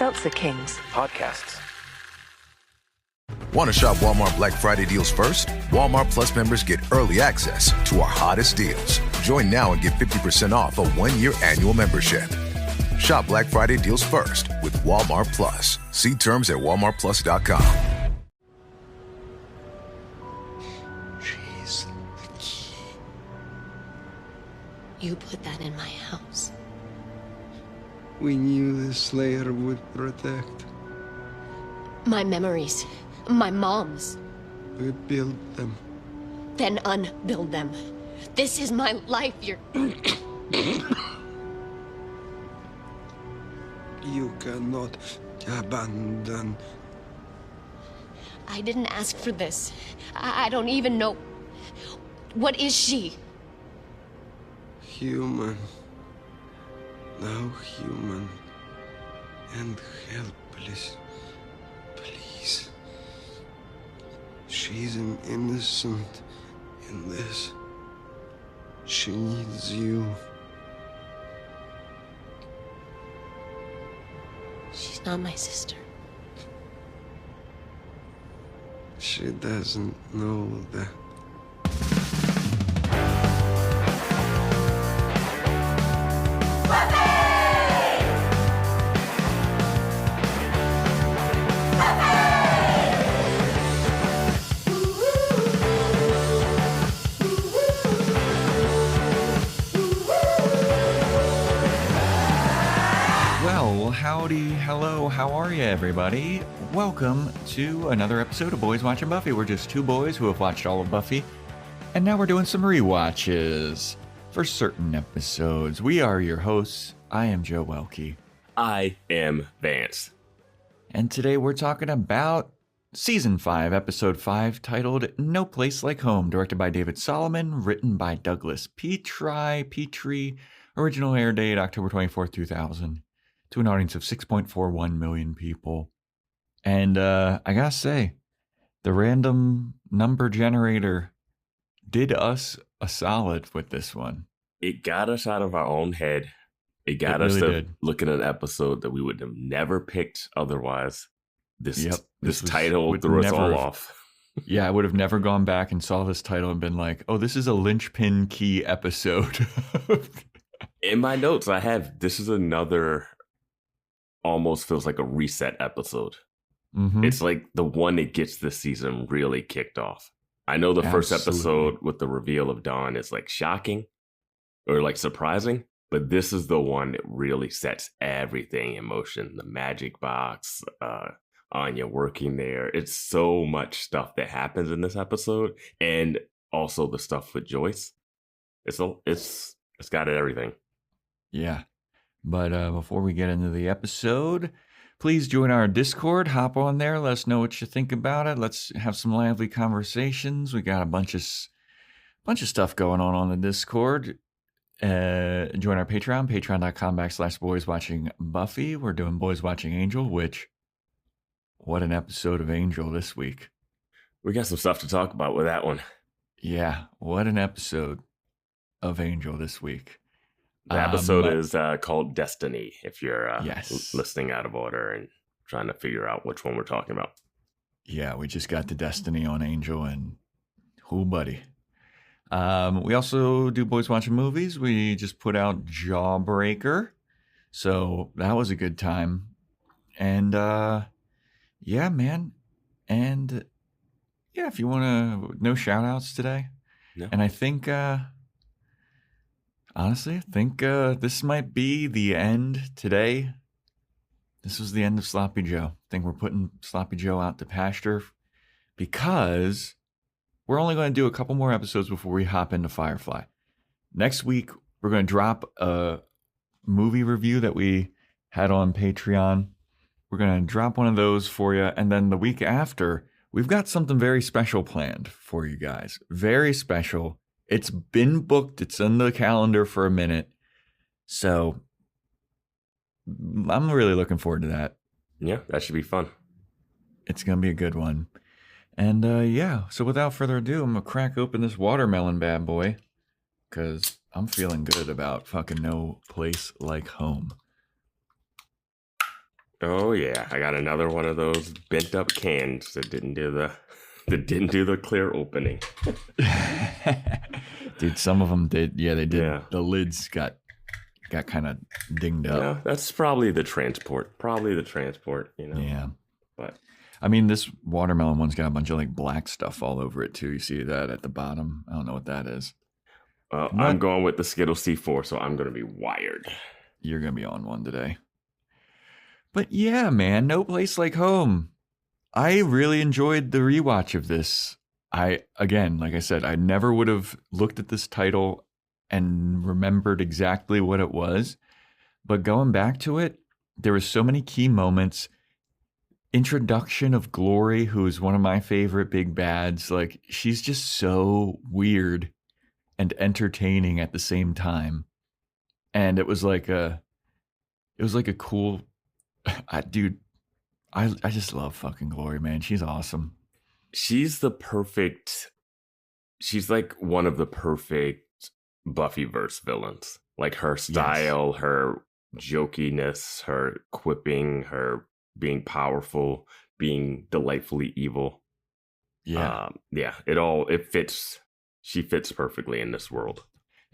Seltzer Kings podcasts. Want to shop Walmart Black Friday deals first? Walmart Plus members get early access to our hottest deals. Join now and get 50% off a 1-year annual membership. Shop Black Friday deals first with Walmart Plus. See terms at walmartplus.com. She's the key. You put that in my house. We knew the Slayer would protect. My memories. My mom's. We built them. Then unbuild them. This is my life. You're... You cannot abandon. I didn't ask for this. I don't even know. What is she? Human. Now human. And helpless. Please. She's an innocent in this. She needs you. She's not my sister. She doesn't know that. Howdy, hello, how are you, everybody? Welcome to another episode of Boys Watching Buffy. We're just two boys who have watched all of Buffy, and now we're doing some rewatches for certain episodes. We are your hosts. I am Joe Welke. I am Vance. And today we're talking about Season 5, Episode 5, titled No Place Like Home, directed by David Solomon, written by Douglas Petrie, original air date October 24th, 2000. To an audience of 6.41 million people. And I gotta say, the random number generator did us a solid with this one. It got us out of our own head. It got us to look at an episode that we would have never picked otherwise. This title threw us all off. Yeah, I would have never gone back and saw this title and been like, oh, this is a linchpin key episode. In my notes, I have, this is another... almost feels like a reset episode. Mm-hmm. It's like the one that gets this season really kicked off. I know the first episode with the reveal of Dawn is like shocking or like surprising, but this is the one that really sets everything in motion. The magic box, Anya working there. It's so much stuff that happens in this episode, and also the stuff with Joyce. It's got everything. Yeah. But before we get into the episode, please join our Discord. Hop on there. Let us know what you think about it. Let's have some lively conversations. We got a bunch of stuff going on the Discord. Join our Patreon, patreon.com/boyswatchingbuffy. We're doing Boys Watching Angel, which, what an episode of Angel this week. We got some stuff to talk about with that one. Yeah, what an episode of Angel this week. The episode is called Destiny, if you're listening out of order and trying to figure out which one we're talking about. Yeah, we just got to Destiny on Angel, and who buddy. We also do Boys Watching Movies. We just put out Jawbreaker, so that was a good time. And yeah, man. And yeah, if you want to, no shout outs today. No. And I think... honestly, I think this might be the end today. This was the end of Sloppy Joe. I think we're putting Sloppy Joe out to pasture because we're only going to do a couple more episodes before we hop into Firefly. Next week, we're going to drop a movie review that we had on Patreon. We're going to drop one of those for you. And then the week after, we've got something very special planned for you guys. Very special. It's been booked. It's in the calendar for a minute. So I'm really looking forward to that. Yeah, that should be fun. It's going to be a good one. And yeah, so without further ado, I'm going to crack open this watermelon bad boy because I'm feeling good about fucking No Place Like Home. Oh yeah, I got another one of those bent up cans that didn't do the clear opening. Dude, some of them did. Yeah, they did. Yeah. The lids got kind of dinged up. Yeah, that's probably the transport. Yeah. But I mean, this watermelon one's got a bunch of like black stuff all over it too. You see that at the bottom? I don't know what that is. I'm going with the Skittles C4, so I'm going to be wired. You're going to be on one today. But yeah, man, No Place Like Home. I really enjoyed the rewatch of this. Again, like I said, I never would have looked at this title and remembered exactly what it was. But going back to it, there were so many key moments. Introduction of Glory, who is one of my favorite big bads. Like, she's just so weird and entertaining at the same time. And it was like a cool, dude, I just love fucking Glory, man. She's awesome. She's like one of the perfect Buffyverse villains. Like her style, yes. Her jokiness, her quipping, her being powerful, being delightfully evil. Yeah. It fits. She fits perfectly in this world.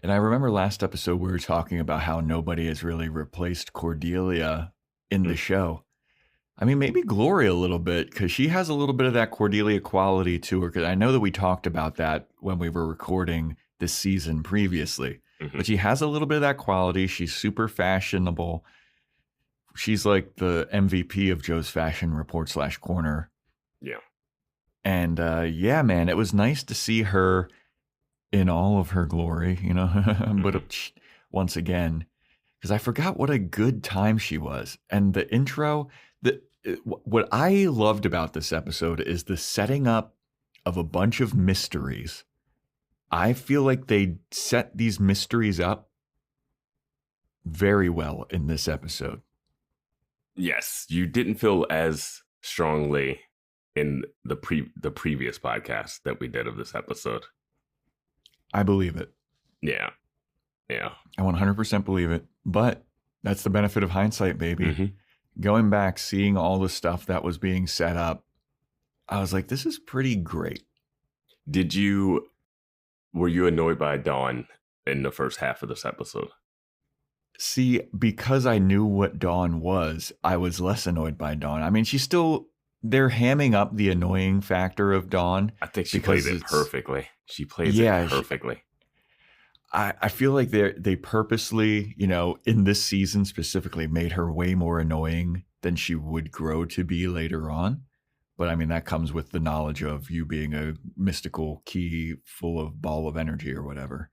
And I remember last episode we were talking about how nobody has really replaced Cordelia in the show. I mean, maybe Glory a little bit, because she has a little bit of that Cordelia quality to her. Because I know that we talked about that when we were recording this season previously. Mm-hmm. But she has a little bit of that quality. She's super fashionable. She's like the MVP of Joe's Fashion Report / Corner. Yeah. And yeah, man, it was nice to see her in all of her glory, you know, but once again, because I forgot what a good time she was. And the intro, what I loved about this episode is the setting up of a bunch of mysteries. I feel like they set these mysteries up very well in this episode. Yes, you didn't feel as strongly in the previous podcast that we did of this episode. I believe it. Yeah. I 100% believe it. But that's the benefit of hindsight, baby. Mm-hmm. Going back, seeing all the stuff that was being set up, I was like, this is pretty great. Were you annoyed by Dawn in the first half of this episode? See, because I knew what Dawn was, I was less annoyed by Dawn. I mean, they're hamming up the annoying factor of Dawn. I think she plays it perfectly. She plays it perfectly. I feel like they purposely, you know, in this season specifically, made her way more annoying than she would grow to be later on. But I mean, that comes with the knowledge of you being a mystical key full of ball of energy or whatever.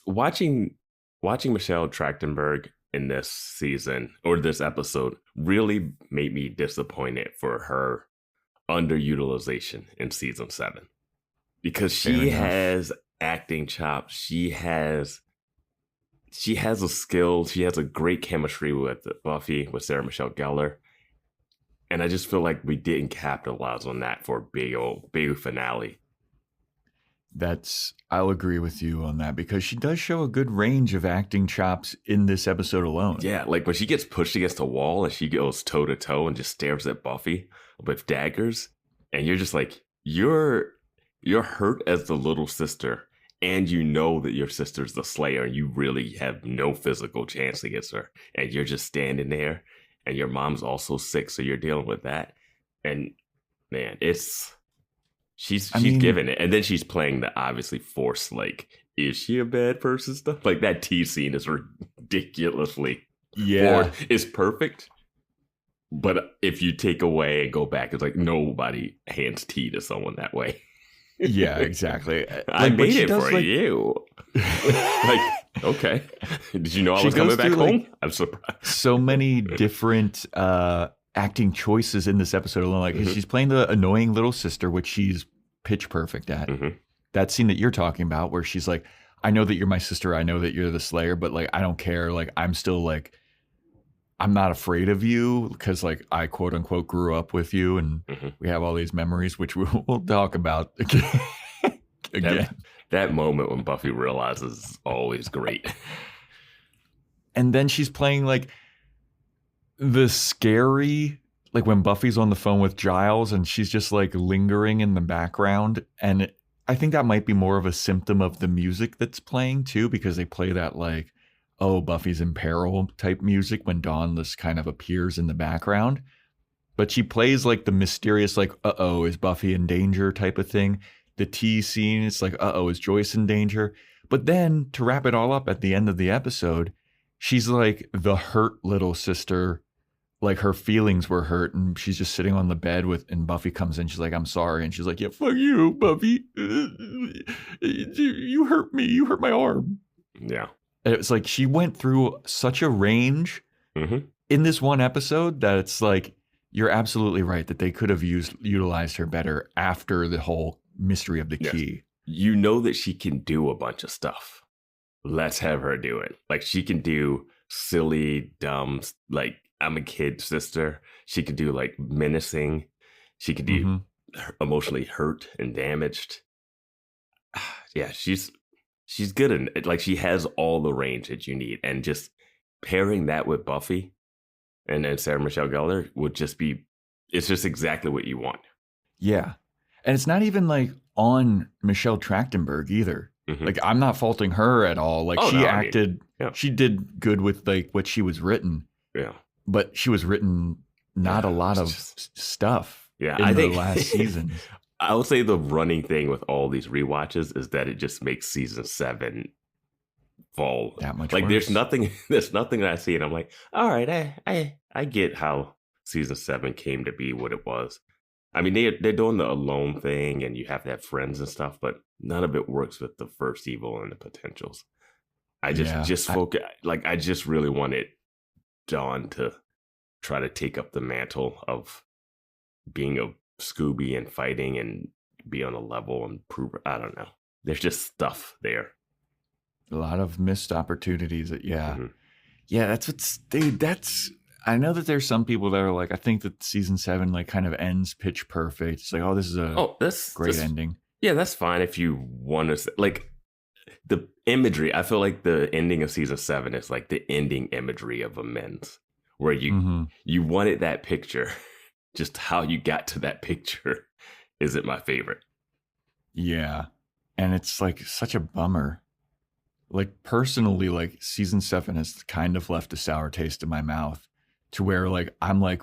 Watching Michelle Trachtenberg in this season or this episode really made me disappointed for her underutilization in season 7, because she has acting chops. She has a skill. She has a great chemistry with Buffy, with Sarah Michelle Gellar. And I just feel like we didn't capitalize on that for a big finale. I'll agree with you on that, because she does show a good range of acting chops in this episode alone. Yeah, like when she gets pushed against the wall and she goes toe to toe and just stares at Buffy with daggers, and you're just like, you're hurt as the little sister, and you know that your sister's the Slayer, and you really have no physical chance against her, and you're just standing there, and your mom's also sick, so you're dealing with that, and man, She's giving it. And then she's playing the obviously forced, like, is she a bad person stuff? Like, that tea scene is ridiculously forward. It's perfect. But if you take away and go back, it's like nobody hands tea to someone that way. Yeah, exactly. I made it for you. Like, okay. Did you know I was coming back home? I'm surprised. So many different acting choices in this episode alone. Like, she's playing the annoying little sister, which she's pitch perfect at. That scene that you're talking about, where she's like, I know that you're my sister, I know that you're the Slayer, but like, I don't care. Like, I'm still like, I'm not afraid of you, because like, I quote unquote grew up with you, and we have all these memories, which we'll talk about again. That moment when Buffy realizes is always great. And then she's playing like the scary, like when Buffy's on the phone with Giles and she's just like lingering in the background. And I think that might be more of a symptom of the music that's playing too, because they play that like, oh, Buffy's in peril type music when Dawn just kind of appears in the background. But she plays like the mysterious, like, uh-oh, is Buffy in danger type of thing. The tea scene, it's like, uh-oh, is Joyce in danger? But then to wrap it all up at the end of the episode, she's like the hurt little sister. Like her feelings were hurt and she's just sitting on the bed and Buffy comes in. She's like, I'm sorry. And she's like, yeah, fuck you, Buffy. You hurt me. You hurt my arm. Yeah. And it's like she went through such a range in this one episode that it's like, you're absolutely right that they could have utilized her better after the whole mystery of the key. You know that she can do a bunch of stuff. Let's have her do it. Like she can do silly, dumb, like I'm a kid sister. She can do like menacing. She can do emotionally hurt and damaged. Yeah, she's good in it. Like she has all the range that you need. And just pairing that with Buffy and then Sarah Michelle Gellar would just be, it's just exactly what you want. Yeah. And it's not even like on Michelle Trachtenberg either. Like I'm not faulting her at all. Like she did good with like what she was written. Yeah. But she was written not a lot of stuff in the last season. I would say the running thing with all these rewatches is that it just makes season 7 fall that much like worse. There's nothing that I see and I'm like, all right, I get how season 7 came to be what it was. I mean, they're doing the alone thing and you have to have friends and stuff, but none of it works with the first evil and the potentials. I just really wanted Dawn to try to take up the mantle of being a Scooby and fighting and be on a level and prove. I don't know. There's just stuff there. A lot of missed opportunities. Yeah, that's. I know that there's some people that are like, I think that season 7 like kind of ends pitch perfect. It's like, oh, this is a great ending. Yeah, that's fine if you want to like the imagery. I feel like the ending of season 7 is like the ending imagery of Amends, where you wanted that picture. Just how you got to that picture isn't my favorite. Yeah, and it's like such a bummer. Like personally, like season 7 has kind of left a sour taste in my mouth. To where like I'm like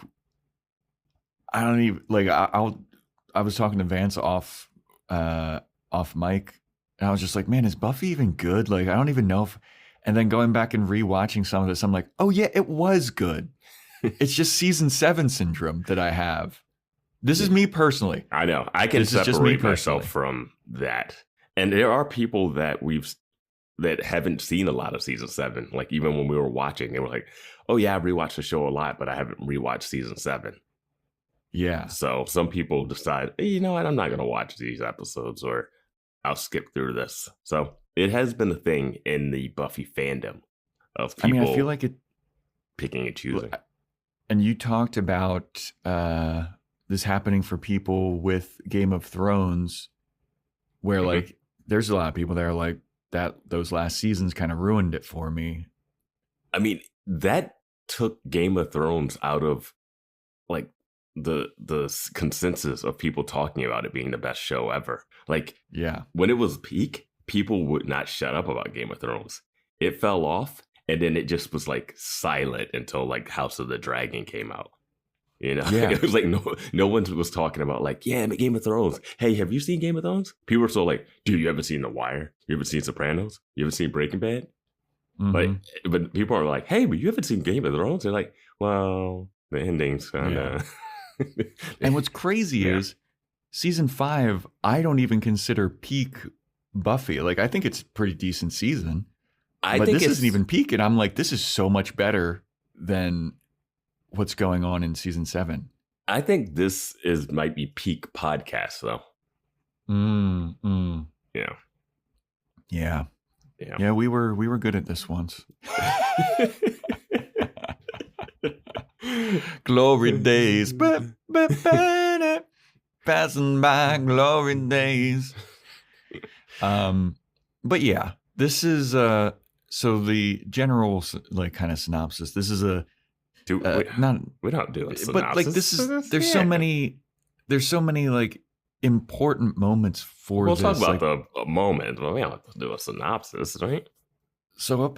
I don't even like I was talking to Vance off mic and I was just like, man, is Buffy even good? Like I don't even know if, and then going back and rewatching some of this, I'm like, oh yeah, it was good. It's just season 7 syndrome that I have. This is me personally. I know. I can separate myself from that. And there are people that that haven't seen a lot of season 7. Like even when we were watching, they were like, oh yeah, I rewatched the show a lot, but I haven't rewatched season 7. Yeah. So some people decide, hey, you know what, I'm not going to watch these episodes or I'll skip through this. So it has been a thing in the Buffy fandom of people I feel like it picking and choosing. And you talked about this happening for people with Game of Thrones, where like there's a lot of people that are like, those last seasons kind of ruined it for me. I mean, that took Game of Thrones out of like the consensus of people talking about it being the best show ever. Like, yeah, when it was peak, people would not shut up about Game of Thrones. It fell off, and then it just was like silent until like House of the Dragon came out. You know, it was like no one was talking about like, yeah, Game of Thrones. Hey, have you seen Game of Thrones? People were so like, dude, you haven't seen The Wire? You haven't seen Sopranos? You haven't seen Breaking Bad? But people are like, hey, but you haven't seen Game of Thrones? They're like, well, the ending's kind of. And what's crazy is season 5, I don't even consider peak Buffy. Like, I think it's a pretty decent season. But this isn't even peak. And I'm like, this is so much better than what's going on in season 7. I think this might be peak podcast though. Yeah, we were good at this once. Glory days. Passing by glory days. But yeah, this is so the general like kind of synopsis. This is we're not doing synopsis. But like there's so many like important moments for we'll this. We'll talk about the moment, but we don't have to do a synopsis, right? So up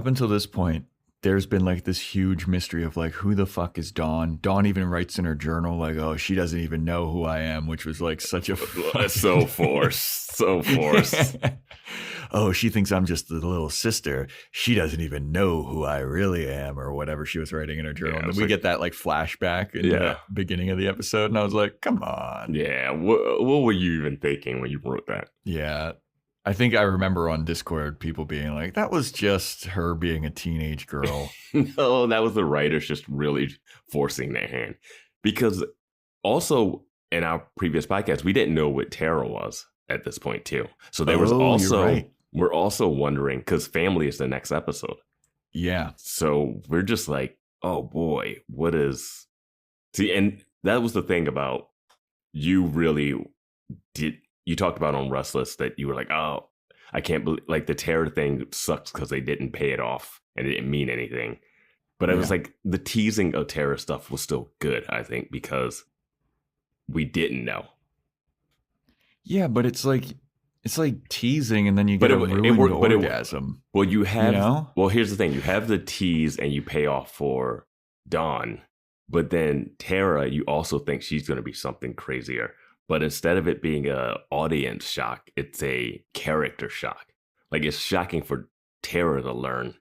until this point, there's been like this huge mystery of like, who the fuck is Dawn? Dawn even writes in her journal like, oh, she doesn't even know who I am, which was like such a so forced. Oh, she thinks I'm just the little sister. She doesn't even know who I really am, or whatever she was writing in her journal. And we get that like flashback in the beginning of the episode, and I was like, come on. Yeah, what were you even thinking when you wrote that? Yeah. I think I remember on Discord people being like, that was just her being a teenage girl. No, that was the writers just really forcing their hand. Because also in our previous podcast, we didn't know what Tara was at this point too. So there was also, we're also wondering, because family is the next episode. Yeah. So we're just like, oh boy, what is... See, and that was the thing about you really did... You talked about on Restless that you were like, oh, I can't believe, like the Terror thing sucks because they didn't pay it off and it didn't mean anything. But it was like the teasing of Terror stuff was still good, I think, because we didn't know. Yeah, but it's like teasing and then you get a ruined orgasm. Well, you have, well, here's the thing. You have the tease and you pay off for Dawn, but then Tara, you also think she's going to be something crazier. But instead of it being a audience shock, it's a character shock. Like it's shocking for Tara to learn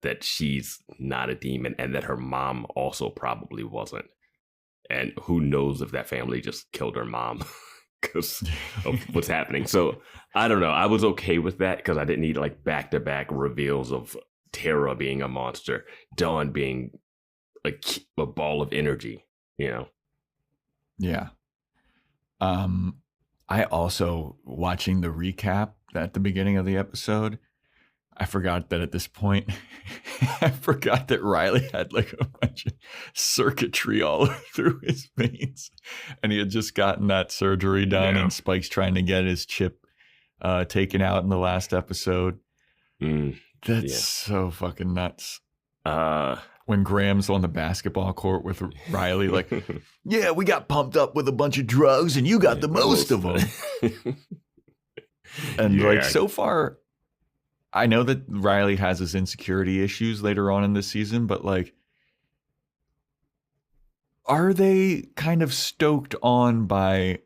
that she's not a demon and that her mom also probably wasn't. And who knows if that family just killed her mom because of what's happening. So I don't know. I was okay with that because I didn't need like back-to-back reveals of Tara being a monster, Dawn being like a ball of energy, you know? Yeah. I also, watching the recap at the beginning of the episode, I forgot that at this point, I forgot that Riley had like a bunch of circuitry all through his veins. And he had just gotten that surgery done and Spike's trying to get his chip taken out in the last episode. That's so fucking nuts. When Graham's on the basketball court with Riley, like, yeah, we got pumped up with a bunch of drugs and you got the most of them. And like, so far, I know that Riley has his insecurity issues later on in this season, but like, are they kind of stoked on by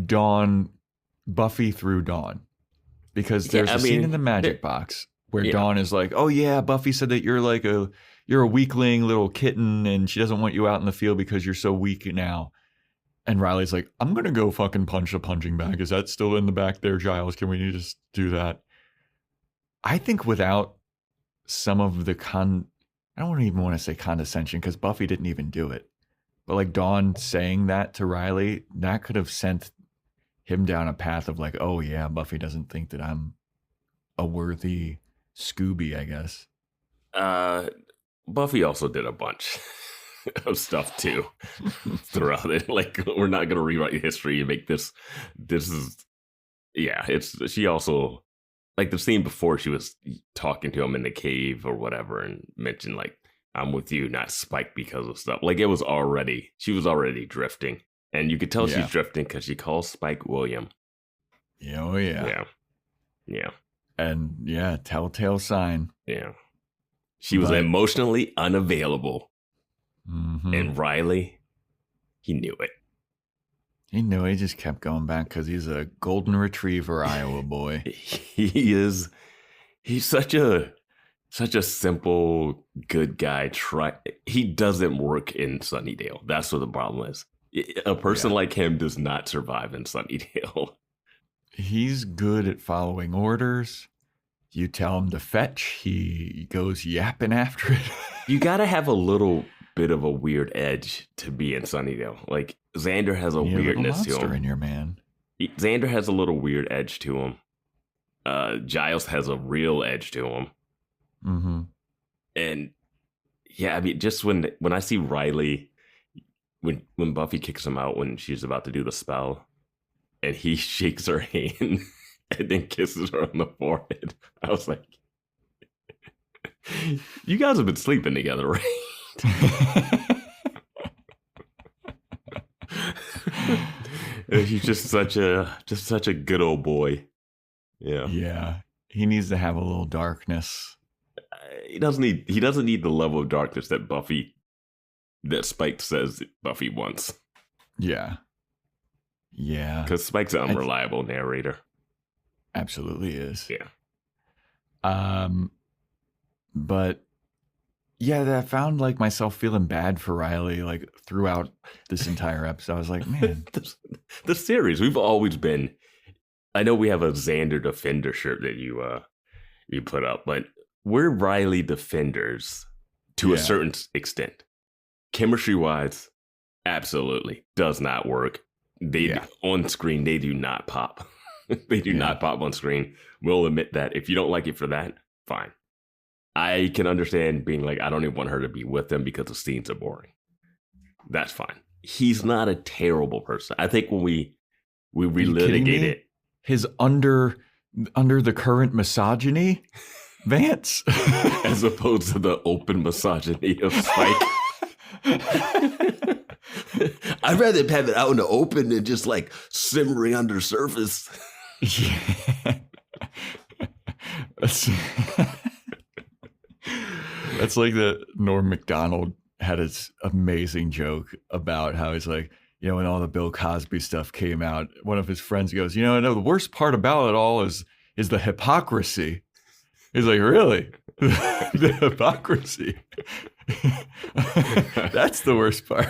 Dawn, Buffy through Dawn? Because there's a scene in the magic box where Dawn is like, oh yeah, Buffy said that you're a weakling little kitten and she doesn't want you out in the field because you're so weak now. And Riley's like, I'm going to go fucking punch a punching bag. Is that still in the back there, Giles? Can we just do that? I think without some of the I don't even want to say condescension because Buffy didn't even do it. But like Dawn saying that to Riley, that could have sent him down a path of like, oh yeah, Buffy doesn't think that I'm a worthy Scooby, I guess. Buffy also did a bunch of stuff too throughout it. Like, we're not going to rewrite history and make this is, she also, like the scene before she was talking to him in the cave or whatever and mentioned like, I'm with you, not Spike because of stuff. Like she was already drifting. And you could tell she's drifting because she calls Spike William. Oh yeah. Yeah. And telltale sign. Yeah. She was emotionally unavailable. Mm-hmm. And Riley, he knew it. He knew it. He just kept going back because he's a golden retriever Iowa boy. He's such a simple, good guy. He doesn't work in Sunnydale. That's what the problem is. A person like him does not survive in Sunnydale. He's good at following orders. You tell him to fetch, he goes yapping after it. You got to have a little bit of a weird edge to be in Sunnydale. Like Xander has a weirdness to him. In your man. Xander has a little weird edge to him. Giles has a real edge to him. Mm-hmm. And I mean, just when I see Riley, when Buffy kicks him out when she's about to do the spell, and he shakes her hand and then kisses her on the forehead, I was like, you guys have been sleeping together, right? He's just such a good old boy. Yeah. Yeah. He needs to have a little darkness. He doesn't need the level of darkness that Spike says Buffy wants. Yeah. Yeah. Because Spike's an unreliable narrator. Absolutely is. Yeah. But yeah, I found like myself feeling bad for Riley like throughout this entire episode. I was like, man, the series, we've always been. I know we have a Xander Defender shirt that you put up, but we're Riley defenders to a certain extent. Chemistry wise, absolutely does not work. On screen, they do not pop. They do not pop on screen. We'll admit that. If you don't like it for that, fine. I can understand being like, I don't even want her to be with them because the scenes are boring. That's fine. He's not a terrible person. I think when we relitigate it, his under the current misogyny, Vance, as opposed to the open misogyny of Spike. I'd rather have it out in the open than just like simmering under surface. Yeah. That's like the Norm Macdonald had his amazing joke about how he's like, you know, when all the Bill Cosby stuff came out, one of his friends goes, you know, the worst part about it all is the hypocrisy. He's like, really? The hypocrisy. That's the worst part.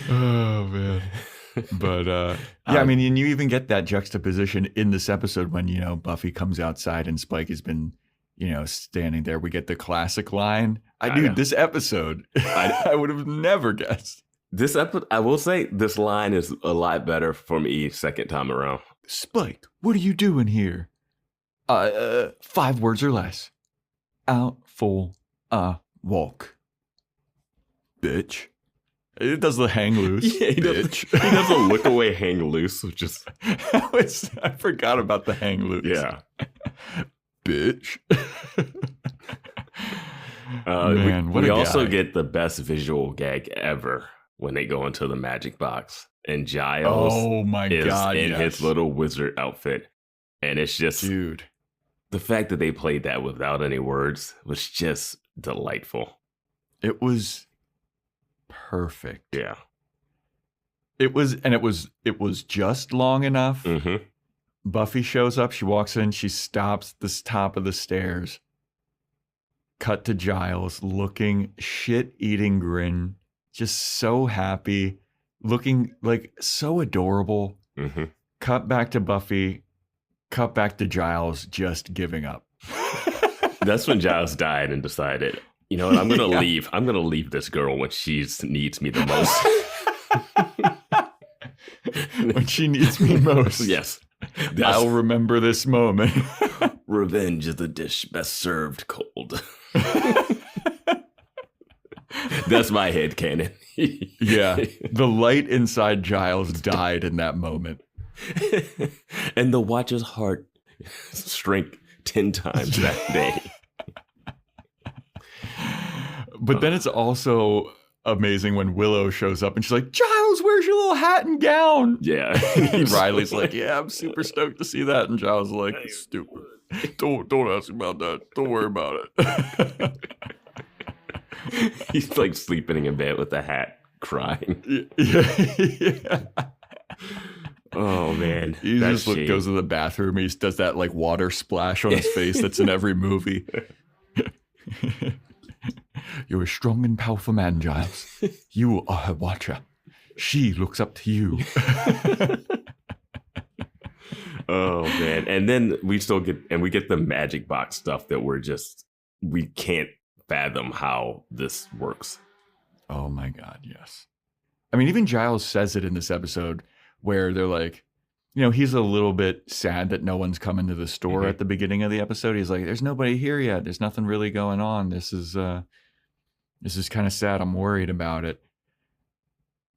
Oh man. But yeah, I mean, and you even get that juxtaposition in this episode when, you know, Buffy comes outside and Spike has been, you know, standing there. We get the classic line. This episode, I would have never guessed. This episode, I will say, this line is a lot better for me second time around. Spike, what are you doing here? 5 words or less. Out for a walk. Bitch. It does the hang loose. Yeah, he does a look away hang loose, which is... I forgot about the hang loose. Yeah. Bitch. Man, we also get the best visual gag ever when they go into the magic box. And Giles is in his little wizard outfit. And it's just... Dude. The fact that they played that without any words was just delightful. It was... perfect. Yeah. It was just long enough. Mm-hmm. Buffy shows up, she walks in, she stops the top of the stairs. Cut to Giles looking shit-eating grin, just so happy, looking like so adorable. Mm-hmm. Cut back to Buffy, cut back to Giles just giving up. That's when Giles died and decided, you know what, I'm going to leave. I'm going to leave this girl when she needs me the most. When she needs me most. Yes. I'll remember this moment. Revenge is the dish best served cold. That's my headcanon. Yeah. The light inside Giles died in that moment. And the Watcher's heart shrank 10 times that day. But then it's also amazing when Willow shows up and she's like, Giles, where's your little hat and gown? Yeah. Riley's like, yeah, I'm super stoked to see that. And Giles is like, stupid. Don't ask about that. Don't worry about it. He's like sleeping in bed with the hat, crying. Yeah. Oh, man. He just goes to the bathroom. He does that like water splash on his face that's in every movie. You're a strong and powerful man, Giles. You are her watcher. She looks up to you. Oh, man. And then we get the magic box stuff that we can't fathom how this works. Oh my God, yes. I mean, even Giles says it in this episode where they're like, you know, he's a little bit sad that no one's come into the store at the beginning of the episode. He's like, there's nobody here yet. There's nothing really going on. This is kind of sad. I'm worried about it.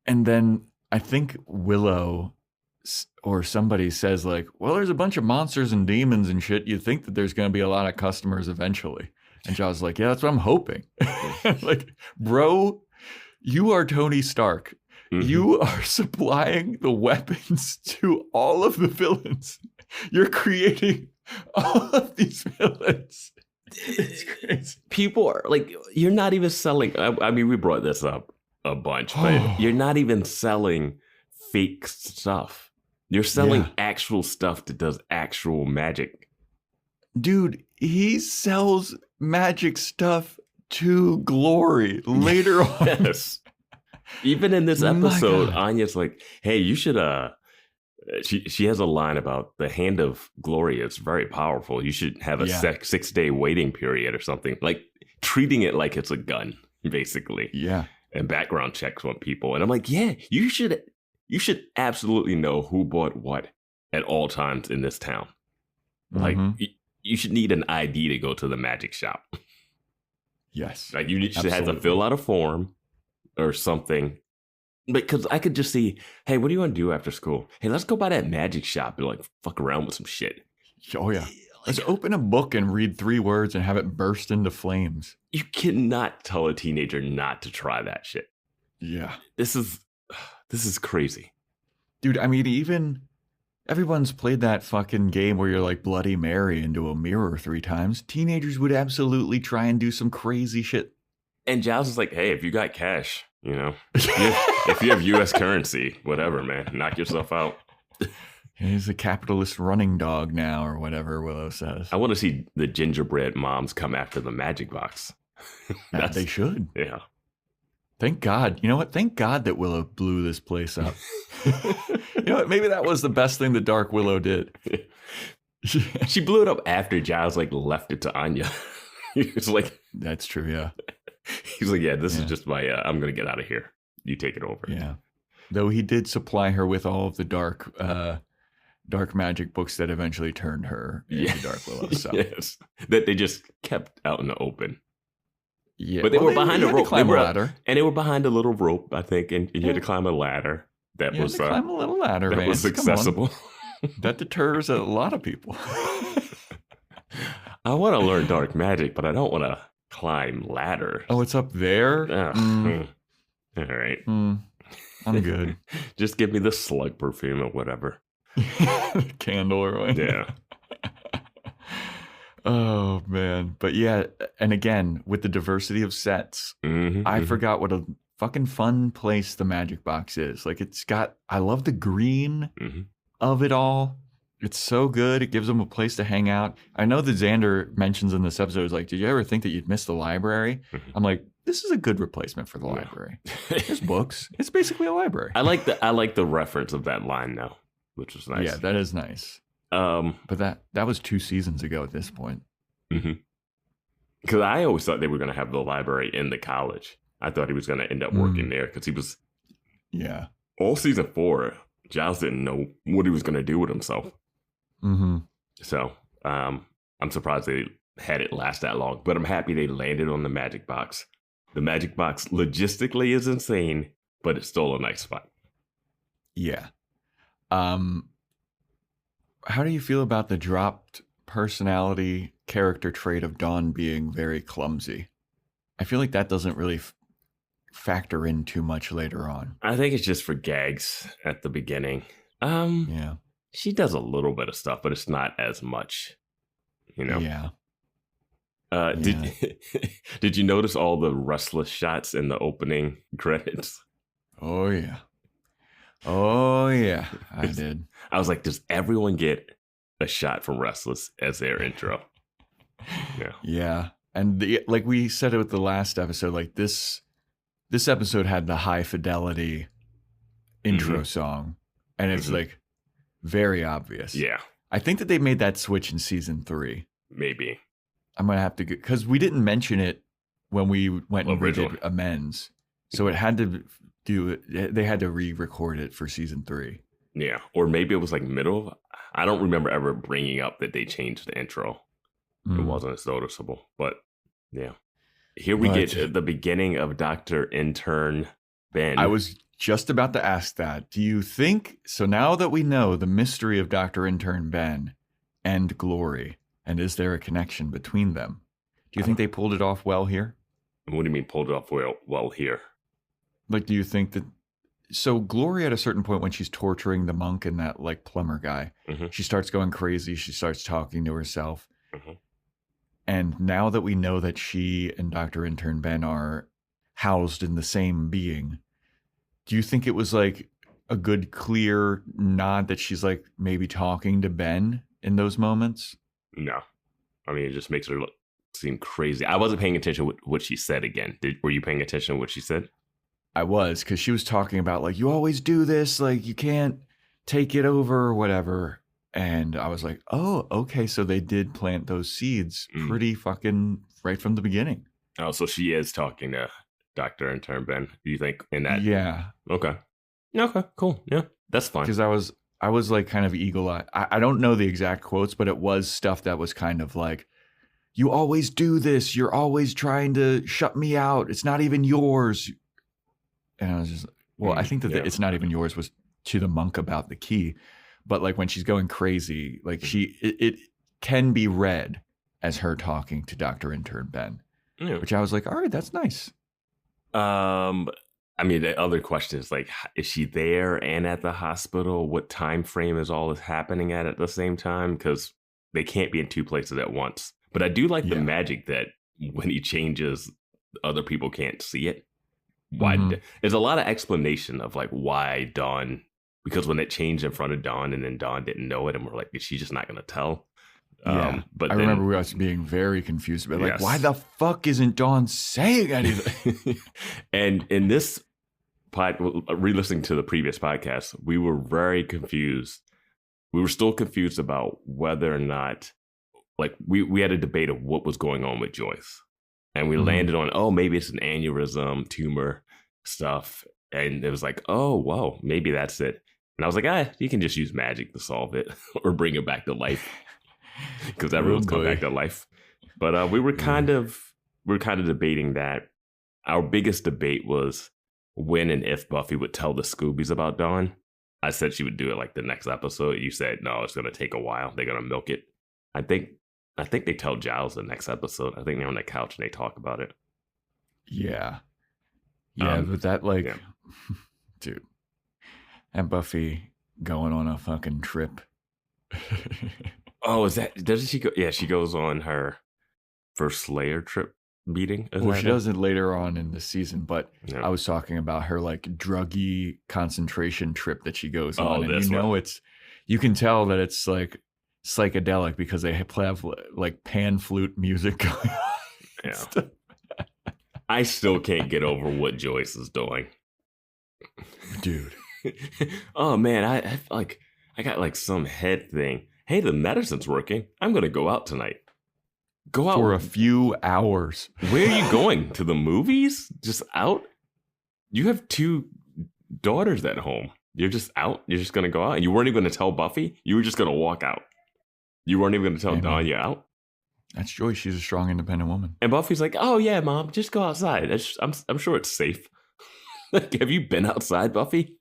And then I think Willow or somebody says like, well, there's a bunch of monsters and demons and shit. You think that there's going to be a lot of customers eventually. And Giles is like, yeah, that's what I'm hoping. Like, bro, you are Tony Stark. Mm-hmm. You are supplying the weapons to all of the villains. You're creating all of these villains. It's crazy. People are like, you're not even selling. I mean, we brought this up a bunch, but you're not even selling fake stuff. You're selling actual stuff that does actual magic. Dude, he sells magic stuff to Glory later on. Yes. Even in this episode, Anya's like, hey, you should, she has a line about the hand of Glory is very powerful. You should have a 6-day waiting period or something. Like treating it like it's a gun, basically. Yeah. And background checks on people. And I'm like, yeah, you should absolutely know who bought what at all times in this town. Like, you should need an ID to go to the magic shop. Yes. Like, you should have to fill out a form or something. Because I could just see, hey, what do you want to do after school? Hey, let's go by that magic shop and like fuck around with some shit. Oh, yeah. Let's open a book and read 3 words and have it burst into flames. You cannot tell a teenager not to try that shit. Yeah. This is crazy. Dude, I mean, even everyone's played that fucking game where you're like Bloody Mary into a mirror 3 times. Teenagers would absolutely try and do some crazy shit. And Giles is like, hey, if you got cash, you know, if you have U.S. currency, whatever, man, knock yourself out. He's a capitalist running dog now, or whatever Willow says. I want to see the gingerbread moms come after the magic box. They should. Yeah. Thank God. You know what? Thank God that Willow blew this place up. You know what? Maybe that was the best thing that Dark Willow did. She blew it up after Giles like left it to Anya. He was like, that's true. Yeah. He's like, yeah, this is just my, I'm going to get out of here. You take it over. Yeah. Though he did supply her with all of the dark magic books that eventually turned her into Dark Willow. So. Yes. That they just kept out in the open. Yeah. But they were behind a rope. They were behind a little rope, I think, and you had to climb a ladder. That was climb a little ladder, that was accessible. That deters a lot of people. I want to learn dark magic, but I don't want to climb ladders. Oh, it's up there? All right. I'm good. Just give me the slug perfume or whatever. Candle or whatever. Yeah. Oh, man. But yeah, and again, with the diversity of sets, I forgot what a fucking fun place the Magic Box is. Like, I love the green of it all. It's so good. It gives them a place to hang out. I know that Xander mentions in this episode, like, did you ever think that you'd miss the library? I'm like, this is a good replacement for the library. There's books. It's basically a library. I like the reference of that line though, which was nice. Yeah, that is nice. But that was 2 seasons ago at this point. Because I always thought they were going to have the library in the college. I thought he was going to end up working there because he was. Yeah. All season 4, Giles didn't know what he was going to do with himself. So I'm surprised they had it last that long, but I'm happy they landed on the Magic Box. The Magic Box logistically is insane, but it's still a nice spot. Yeah. How do you feel about the dropped personality character trait of Dawn being very clumsy? I feel like that doesn't really factor in too much later on. I think it's just for gags at the beginning. Yeah. She does a little bit of stuff, but it's not as much, you know? Yeah. Did you notice all the Restless shots in the opening credits? Oh, yeah. Oh, yeah. I did. I was like, does everyone get a shot from Restless as their intro? Yeah. Yeah. And like we said it with the last episode, like this episode had the high fidelity intro song. And it's like very obvious. Yeah. I think that they made that switch in season 3. Maybe. I'm going to have to get, because we didn't mention it when we went and redid Amends. So it had to they had to re-record it for season 3. Yeah. Or maybe it was like middle. I don't remember ever bringing up that they changed the intro. It wasn't as noticeable, but yeah. Here we get the beginning of Dr. Intern Ben. I was just about to ask that. Do you think, so now that we know the mystery of Dr. Intern Ben and Glory, and is there a connection between them? Do Do you think they pulled it off well here? What do you mean pulled it off well here? Like, do you think that... So Gloria, at a certain point when she's torturing the monk and that like plumber guy, she starts going crazy. She starts talking to herself. And now that we know that she and Dr. Intern Ben are housed in the same being, do you think it was like a good, clear nod that she's like maybe talking to Ben in those moments? No. I mean, it just makes her seem crazy. I wasn't paying attention to what she said again. Were you paying attention to what she said? I was, because she was talking about like, you always do this, like you can't take it over or whatever. And I was like, oh, okay. So they did plant those seeds pretty fucking right from the beginning. Oh, so she is talking to Dr. Intern Ben, do you think, in that? Yeah. Okay, cool. Yeah, that's fine. Because I was like kind of eagle-eyed. I don't know the exact quotes, but it was stuff that was kind of like, you always do this. You're always trying to shut me out. It's not even yours. And I was just, well, I think that it's not even yours was to the monk about the key. But like when she's going crazy, like it can be read as her talking to Dr. Intern Ben, which I was like, all right, that's nice. I mean, the other question is like, is she there and at the hospital? What time frame is all this happening at the same time? Because they can't be in two places at once. But I do like the magic that when he changes, other people can't see it. Why? There's a lot of explanation of like why Dawn, because when it changed in front of Dawn and then Dawn didn't know it and we're like, is she just not going to tell? But I remember us being very confused about like, why the fuck isn't Dawn saying anything? And in this re-listening to the previous podcast, we were very confused. We were still confused about whether or not, like, we had a debate of what was going on with Joyce. And we landed on, oh, maybe it's an aneurysm, tumor stuff. And it was like, oh, whoa, maybe that's it. And I was like, you can just use magic to solve it or bring it back to life. Because everyone's come back to life. But we were kind of debating that. Our biggest debate was when and if Buffy would tell the Scoobies about Dawn. I said she would do it like the next episode. You said, no, it's going to take a while. They're going to milk it. I think they tell Giles the next episode. I think they're on the couch and they talk about it. Yeah. Yeah, but that like, dude, and Buffy going on a fucking trip. Oh, doesn't she go? Yeah, she goes on her first Slayer trip meeting. Well, she does it later on in the season, but I was talking about her like druggy concentration trip that she goes on. And you can tell that it's like psychedelic because they have like pan flute music going on. Yeah. I still can't get over what Joyce is doing. Dude. Oh man, I got like some head thing. Hey, the medicine's working. I'm gonna go out tonight. Go out for a few hours. Where are you going? To the movies? Just out? You have 2 daughters at home. You're just out? You're just gonna go out? And you weren't even gonna tell Buffy? You were just gonna walk out. You weren't even gonna tell Dawn you're out? That's Joyce. She's a strong, independent woman. And Buffy's like, oh yeah, Mom, just go outside. I'm sure it's safe. Like, have you been outside, Buffy?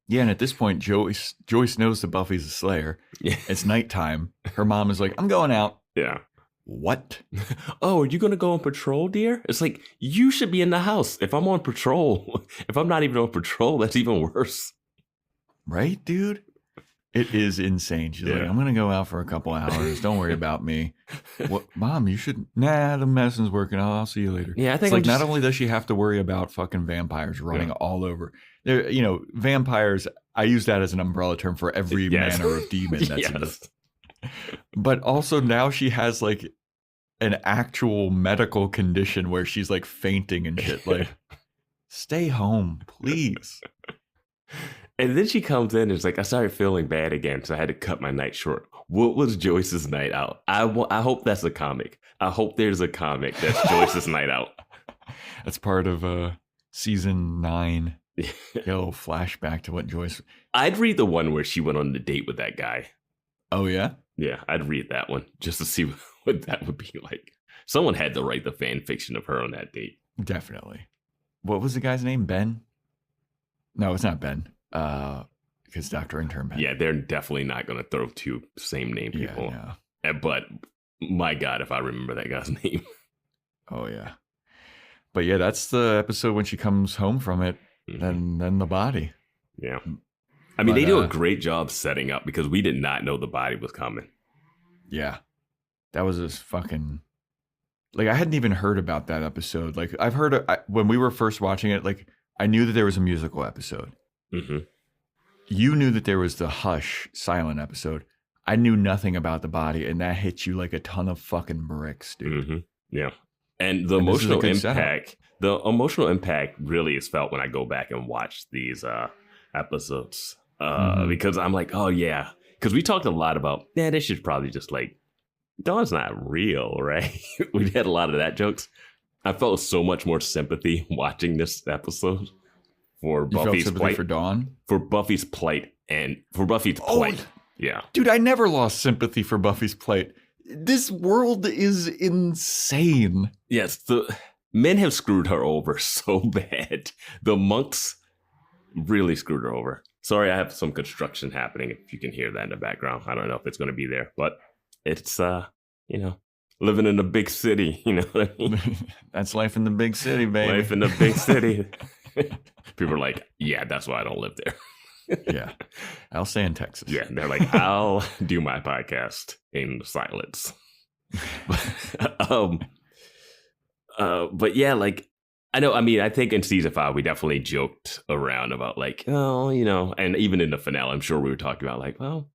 Yeah, and at this point, Joyce knows that Buffy's a Slayer. Yeah. It's nighttime. Her mom is like, I'm going out. Yeah. What? Oh, are you going to go on patrol, dear? It's like, you should be in the house. If I'm on patrol, if I'm not even on patrol, that's even worse. Right, dude? It is insane. She's like, I'm going to go out for a couple hours. Don't worry about me. What, Mom, you should. Nah, the medicine's working. I'll see you later. Yeah, I think it's like not only does she have to worry about fucking vampires running all over. There, vampires, I use that as an umbrella term for every manner of demon that's in this. But also now she has like an actual medical condition where she's like fainting and shit. Like, stay home, please. And then she comes in and is like, I started feeling bad again, so I had to cut my night short. What was Joyce's night out? I hope that's a comic. I hope there's a comic that's Joyce's night out. That's part of season 9. Yo, flashback to what Joyce... I'd read the one where she went on the date with that guy. Oh, yeah? Yeah, I'd read that one just to see what that would be like. Someone had to write the fan fiction of her on that date. Definitely. What was the guy's name? Ben? No, it's not Ben. Because Dr. Intern Ben. Yeah, they're definitely not going to throw 2 same name people. Yeah. But my God, if I remember that guy's name. Oh, yeah. But yeah, that's the episode when she comes home from it, and then the body. Yeah. I mean, they do a great job setting up because we did not know the body was coming. Yeah. That was just fucking... Like, I hadn't even heard about that episode. Like, I've heard... when we were first watching it, like, I knew that there was a musical episode. Mm-hmm. You knew that there was the Hush silent episode. I knew nothing about the body, and that hit you like a ton of fucking bricks, dude. Mm-hmm. Yeah. And the emotional impact really is felt when I go back and watch these episodes. Because I'm like, oh yeah. Because we talked a lot about, they should probably just like, Dawn's not real, right? We had a lot of that jokes. I felt so much more sympathy watching this episode for Buffy's plight. For Dawn? For Buffy's plight and for Buffy's plight. Yeah. Dude, I never lost sympathy for Buffy's plight. This world is insane. Yes, the men have screwed her over so bad. The monks really screwed her over. Sorry, I have some construction happening. If you can hear that in the background, I don't know if it's going to be there, but it's living in a big city. You know what I mean? That's life in the big city, baby. Life in the big city. People are like, yeah, that's why I don't live there. Yeah, I'll stay in Texas. Yeah, they're like, I'll do my podcast in silence. But yeah, like I know. I mean, I think in season 5 we definitely joked around about like, oh, and even in the finale, I'm sure we were talking about like, well,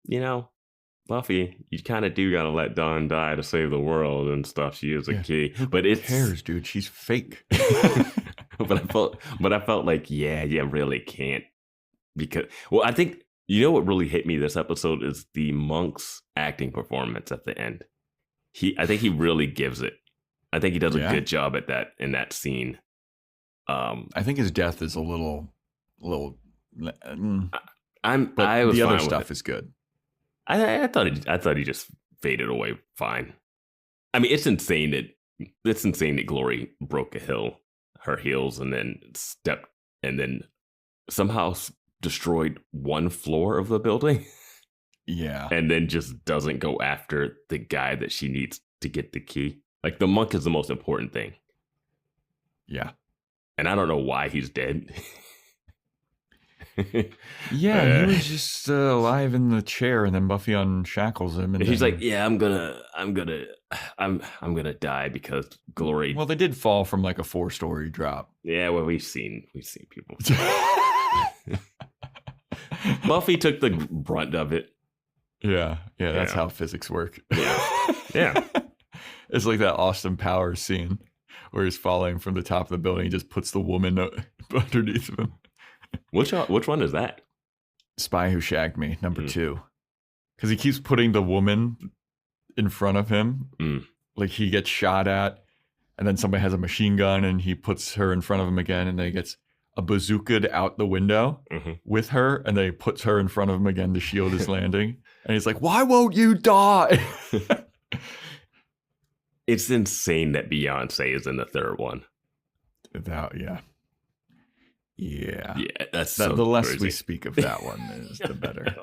Buffy, you kind of do gotta let Dawn die to save the world and stuff. She is a key, but it cares, dude. She's fake. but I felt like, yeah, really can't. Because, well, I think, what really hit me this episode is the monk's acting performance at the end. I think he really gives it. I think he does a good job at that in that scene. I think his death is a little. The other stuff is good. I thought he just faded away fine. I mean, it's insane that Glory broke her heels, and then stepped, and then somehow destroyed one floor of the building. Yeah. And then just doesn't go after the guy that she needs to get the key. Like, the monk is the most important thing. Yeah. And I don't know why he's dead. Yeah, he was just alive in the chair, and then Buffy unshackles him, and he's like, "Yeah, I'm gonna die because Glory." Well, they did fall from like a 4-story drop. Yeah, well, we've seen people. Buffy took the brunt of it. Yeah, that's how physics work. Yeah. It's like that Austin Powers scene where he's falling from the top of the building. He just puts the woman underneath him. Which one is that? Spy Who Shagged Me, number 2. Because he keeps putting the woman in front of him. Like, he gets shot at, and then somebody has a machine gun, and he puts her in front of him again, and then he gets a bazookaed out the window with her, and then he puts her in front of him again to shield his landing. And he's like, why won't you die? It's insane that Beyonce is in the third one. Yeah, that's the less crazy. we speak of that one is the better.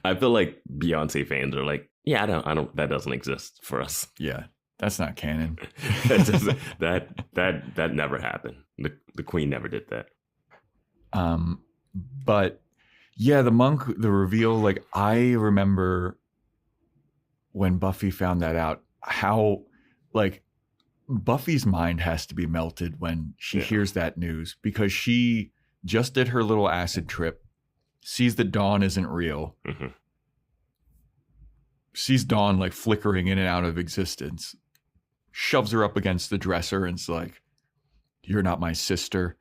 I feel like Beyonce fans are like, yeah, I don't. That doesn't exist for us. Yeah, that's not canon. that never happened. The Queen never did that. But yeah, the monk, the reveal. Like, I remember when Buffy found that out, how like Buffy's mind has to be melted when she hears that news, because she just did her little acid trip, sees that Dawn isn't real, sees Dawn like flickering in and out of existence, shoves her up against the dresser and's like, you're not my sister.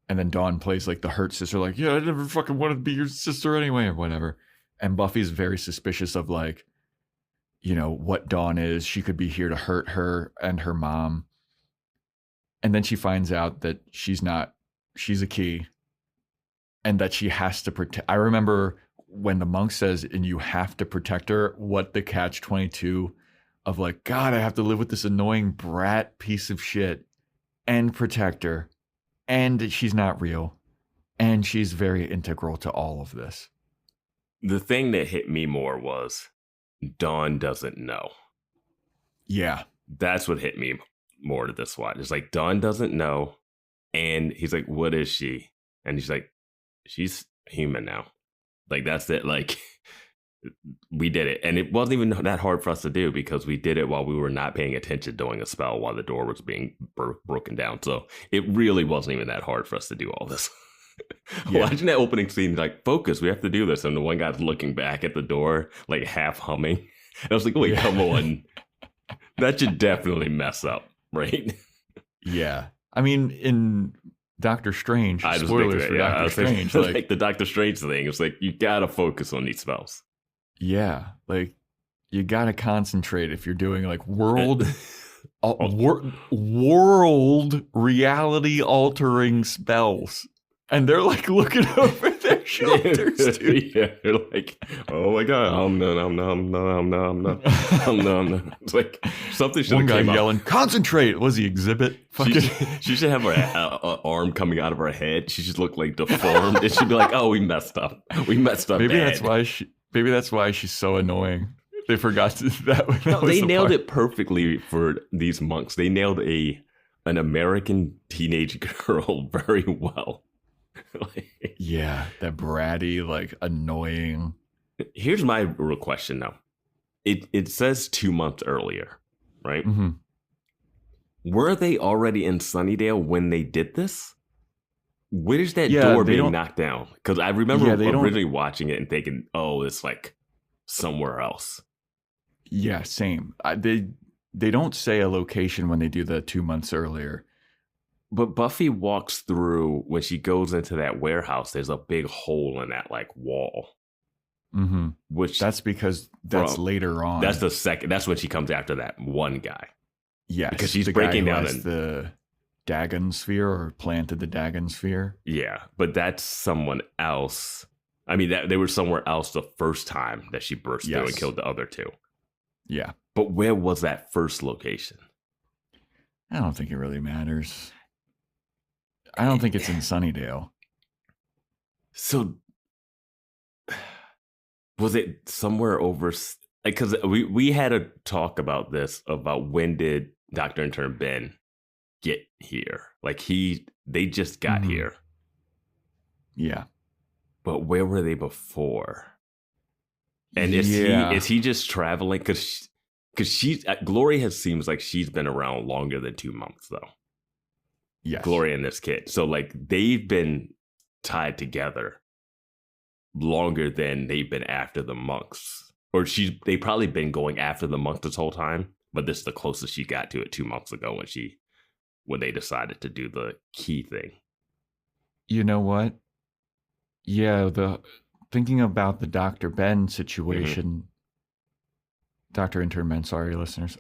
And then Dawn plays like the hurt sister, like, yeah, I never fucking wanted to be your sister anyway, or whatever. And Buffy's very suspicious of like, what Dawn is. She could be here to hurt her and her mom. And then she finds out that she's a key, and that she has to protect. I remember when the monk says, and you have to protect her, what the catch-22 of like, God, I have to live with this annoying brat piece of shit and protect her. And she's not real. And she's very integral to all of this. The thing that hit me more was Dawn doesn't know. Yeah. That's what hit me more to this watch. It's like Dawn doesn't know. And he's like, what is she? And he's like, she's human now. Like, that's it. Like, we did it. And it wasn't even that hard for us to do because we did it while we were not paying attention doing a spell while the door was being broken down. So it really wasn't even that hard for us to do all this. Yeah. Watching that opening scene, like, focus, we have to do this. And the one guy's looking back at the door, like half humming. And I was like, wait, come on. That should definitely mess up, right? Yeah. I mean, in Doctor Strange, spoilers for Doctor Strange. Like the Doctor Strange thing, it's like, you got to focus on these spells. Yeah. Like, you got to concentrate if you're doing like world reality altering spells. And they're like looking over their shoulders, dude. Yeah, they're like, oh my God, I'm no. It's like something should have came up. One guy yelling, concentrate. Was he exhibit? She should have her arm coming out of her head. She should look like deformed. It should be like, oh, we messed up. Maybe bad. Maybe that's why she's so annoying. They forgot that. No, they nailed it perfectly for these monks. They nailed an American teenage girl very well. Yeah, that bratty, like, annoying. Here's my real question now. It says 2 months earlier, right? Mm-hmm. Were they already in Sunnydale when they did this? Where's that door being knocked down? Because I remember originally watching it and thinking, oh, it's like somewhere else. Yeah, same. They don't say a location when they do the 2 months earlier. But Buffy walks through, when she goes into that warehouse, there's a big hole in that like wall. Mm-hmm. Which that's because that's later on. That's the second. That's when she comes after that one guy. Yes, because she's breaking down the Dagon sphere, or planted the Dagon sphere. Yeah, but that's someone else. I mean, they were somewhere else the first time that she burst through and killed the other two. Yeah, but where was that first location? I don't think it really matters. I don't think it's in Sunnydale. So, was it somewhere over? Because we had a talk about this, about when did Dr. Intern Ben get here? Like they just got here. Yeah. But where were they before? And is he just traveling? Because Glory seems like she's been around longer than 2 months, though. Yes. Glory and this kid. So like they've been tied together longer than they've been after the monks. Or they've probably been going after the monks this whole time, but this is the closest she got to it 2 months ago when they decided to do the key thing. You know what? Yeah, thinking about the Dr. Ben situation, Dr. Intern Ben, sorry listeners.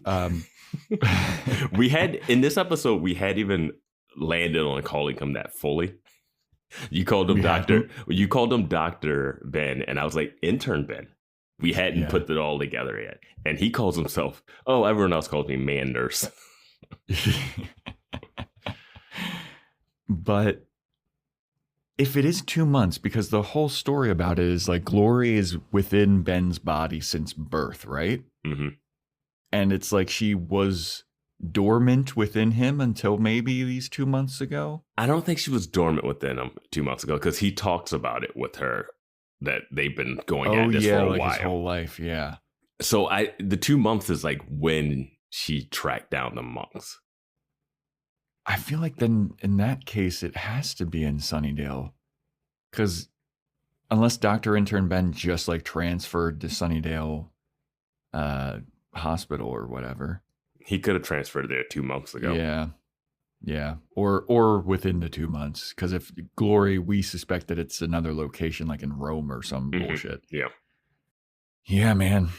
We had in this episode, we had even landed on calling him that fully. You called him Dr. Ben, and I was like, Intern Ben. We hadn't put it all together yet. And he calls himself, everyone else calls me man nurse. But if it is 2 months, because the whole story about it is like Glory is within Ben's body since birth, right? Mm-hmm. And it's like she was dormant within him until maybe these 2 months ago. I don't think she was dormant within him 2 months ago, because he talks about it with her that they've been going at this for a while. His whole life, yeah. So the 2 months is like when she tracked down the monks. I feel like then in that case it has to be in Sunnydale, because unless Dr. Intern Ben just like transferred to Sunnydale hospital or whatever. He could have transferred there 2 months ago. Yeah. Or within the 2 months. Because if Glory, we suspect that it's another location like in Rome or some bullshit. Yeah. Yeah, man.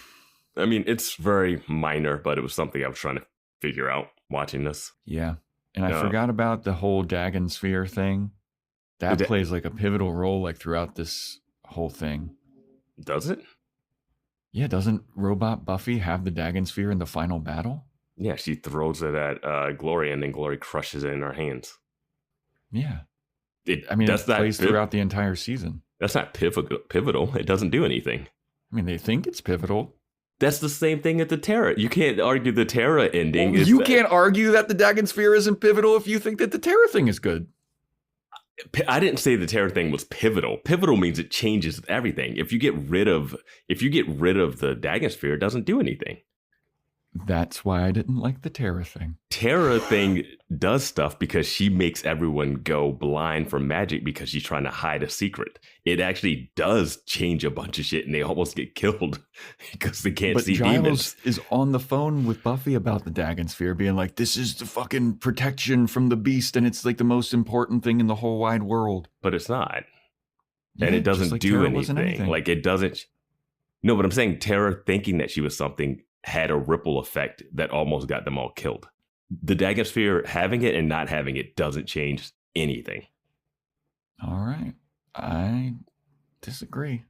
I mean, it's very minor, but it was something I was trying to figure out watching this. Yeah. And I forgot about the whole Dagon sphere thing. That plays like a pivotal role like throughout this whole thing. Does it? Yeah, doesn't Robot Buffy have the Dagon sphere in the final battle? Yeah, she throws it at Glory, and then Glory crushes it in her hands. Yeah. It plays throughout the entire season. That's not pivotal. It doesn't do anything. I mean, they think it's pivotal. That's the same thing at the Terra. You can't argue the Terra ending. Well, you can't argue that the Dagon Sphere isn't pivotal if you think that the Terra thing is good. I didn't say the Terra thing was pivotal. Pivotal means it changes everything. If you get rid of the Dagon Sphere, it doesn't do anything. That's why I didn't like the Terra thing. Terra thing does stuff because she makes everyone go blind for magic because she's trying to hide a secret. It actually does change a bunch of shit and they almost get killed because they can't see Giles demons. Is on the phone with Buffy about the Dagon Sphere being like, this is the fucking protection from the beast and it's like the most important thing in the whole wide world. But it's not. Yeah, and it doesn't like do Terra anything. Like it doesn't. No, but I'm saying Terra thinking that she was something had a ripple effect that almost got them all killed. The Dagon Sphere, having it and not having it doesn't change anything. All right. I disagree.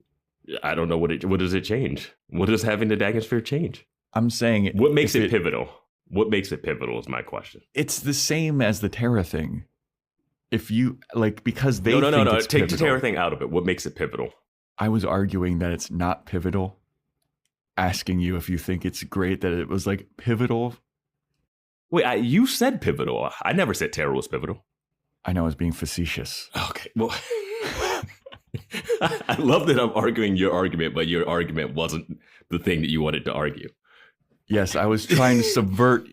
I don't know what does it change? What does having the Dagon Sphere change? I'm saying what makes it pivotal? What makes it pivotal is my question. It's the same as the Terra thing. If you like, because they no. It's Take pivotal. the Terra thing out of it. What makes it pivotal? I was arguing that it's not pivotal. Asking you if you think it's great that it was like pivotal. Wait, you said pivotal. I never said Terra was pivotal. I know I was being facetious. Okay, well, I love that I'm arguing your argument, but your argument wasn't the thing that you wanted to argue. Yes, I was trying to subvert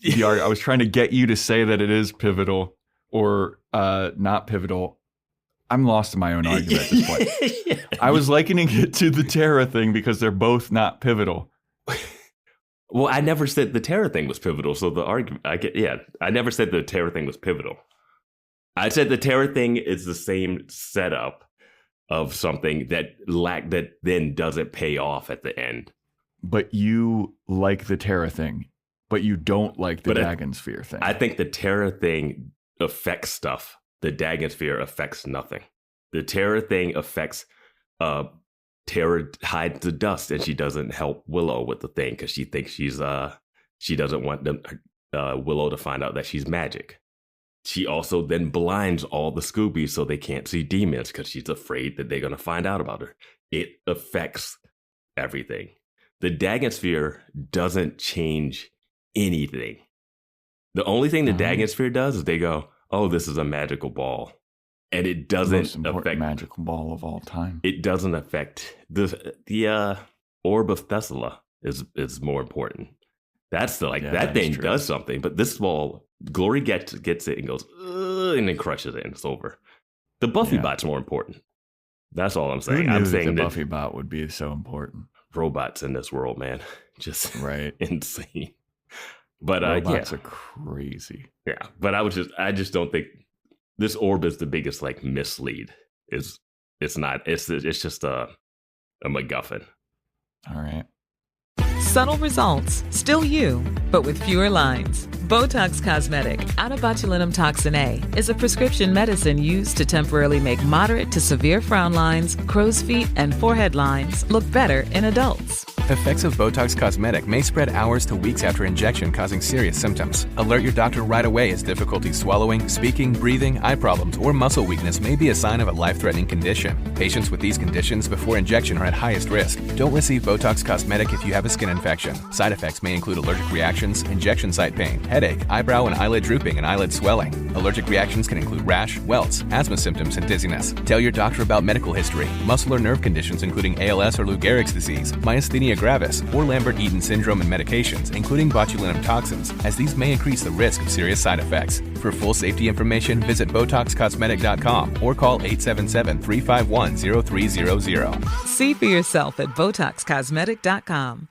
the argument. I was trying to get you to say that it is pivotal or not pivotal. I'm lost in my own argument at this point. Yeah. I was likening it to the Terra thing because they're both not pivotal. Well, I never said the Terra thing was pivotal. So the argument, I never said the Terra thing was pivotal. I said the Terra thing is the same setup of something that then doesn't pay off at the end. But you like the Terra thing, but you don't like the Dagon Sphere thing. I think the Terra thing affects stuff. The Dagon Sphere affects nothing. The Terra thing affects Terra hides the dust and she doesn't help Willow with the thing because she thinks she doesn't want Willow to find out that she's magic. She also then blinds all the Scoobies so they can't see demons because she's afraid that they're going to find out about her. It affects everything. The Dagon Sphere doesn't change anything. The only thing the Dagon Sphere does is they go, oh, this is a magical ball. And it doesn't affect magical ball of all time. It doesn't affect the orb of Thessala is more important. That's that thing does something, but this ball, Glory gets it and goes and then crushes it and it's over. The Buffy bot's more important. That's all I'm saying. I'm saying the Buffy bot would be so important. Robots in this world, man, just insane. But robots are crazy. Yeah, but I just don't think this orb is the biggest mislead. It's not. It's just a MacGuffin. All right. Subtle results, still you, but with fewer lines. Botox Cosmetic, out of botulinum toxin A, is a prescription medicine used to temporarily make moderate to severe frown lines, crow's feet, and forehead lines look better in adults. Effects of Botox Cosmetic may spread hours to weeks after injection, causing serious symptoms. Alert your doctor right away as difficulty swallowing, speaking, breathing, eye problems, or muscle weakness may be a sign of a life-threatening condition. Patients with these conditions before injection are at highest risk. Don't receive Botox Cosmetic if you have a skin infection. Side effects may include allergic reactions, injection site pain, headache, eyebrow and eyelid drooping, and eyelid swelling. Allergic reactions can include rash, welts, asthma symptoms, and dizziness. Tell your doctor about medical history, muscle or nerve conditions including ALS or Lou Gehrig's disease, myasthenia gravis, or Lambert-Eaton syndrome and medications, including botulinum toxins, as these may increase the risk of serious side effects. For full safety information, visit BotoxCosmetic.com or call 877-351-0300. See for yourself at BotoxCosmetic.com.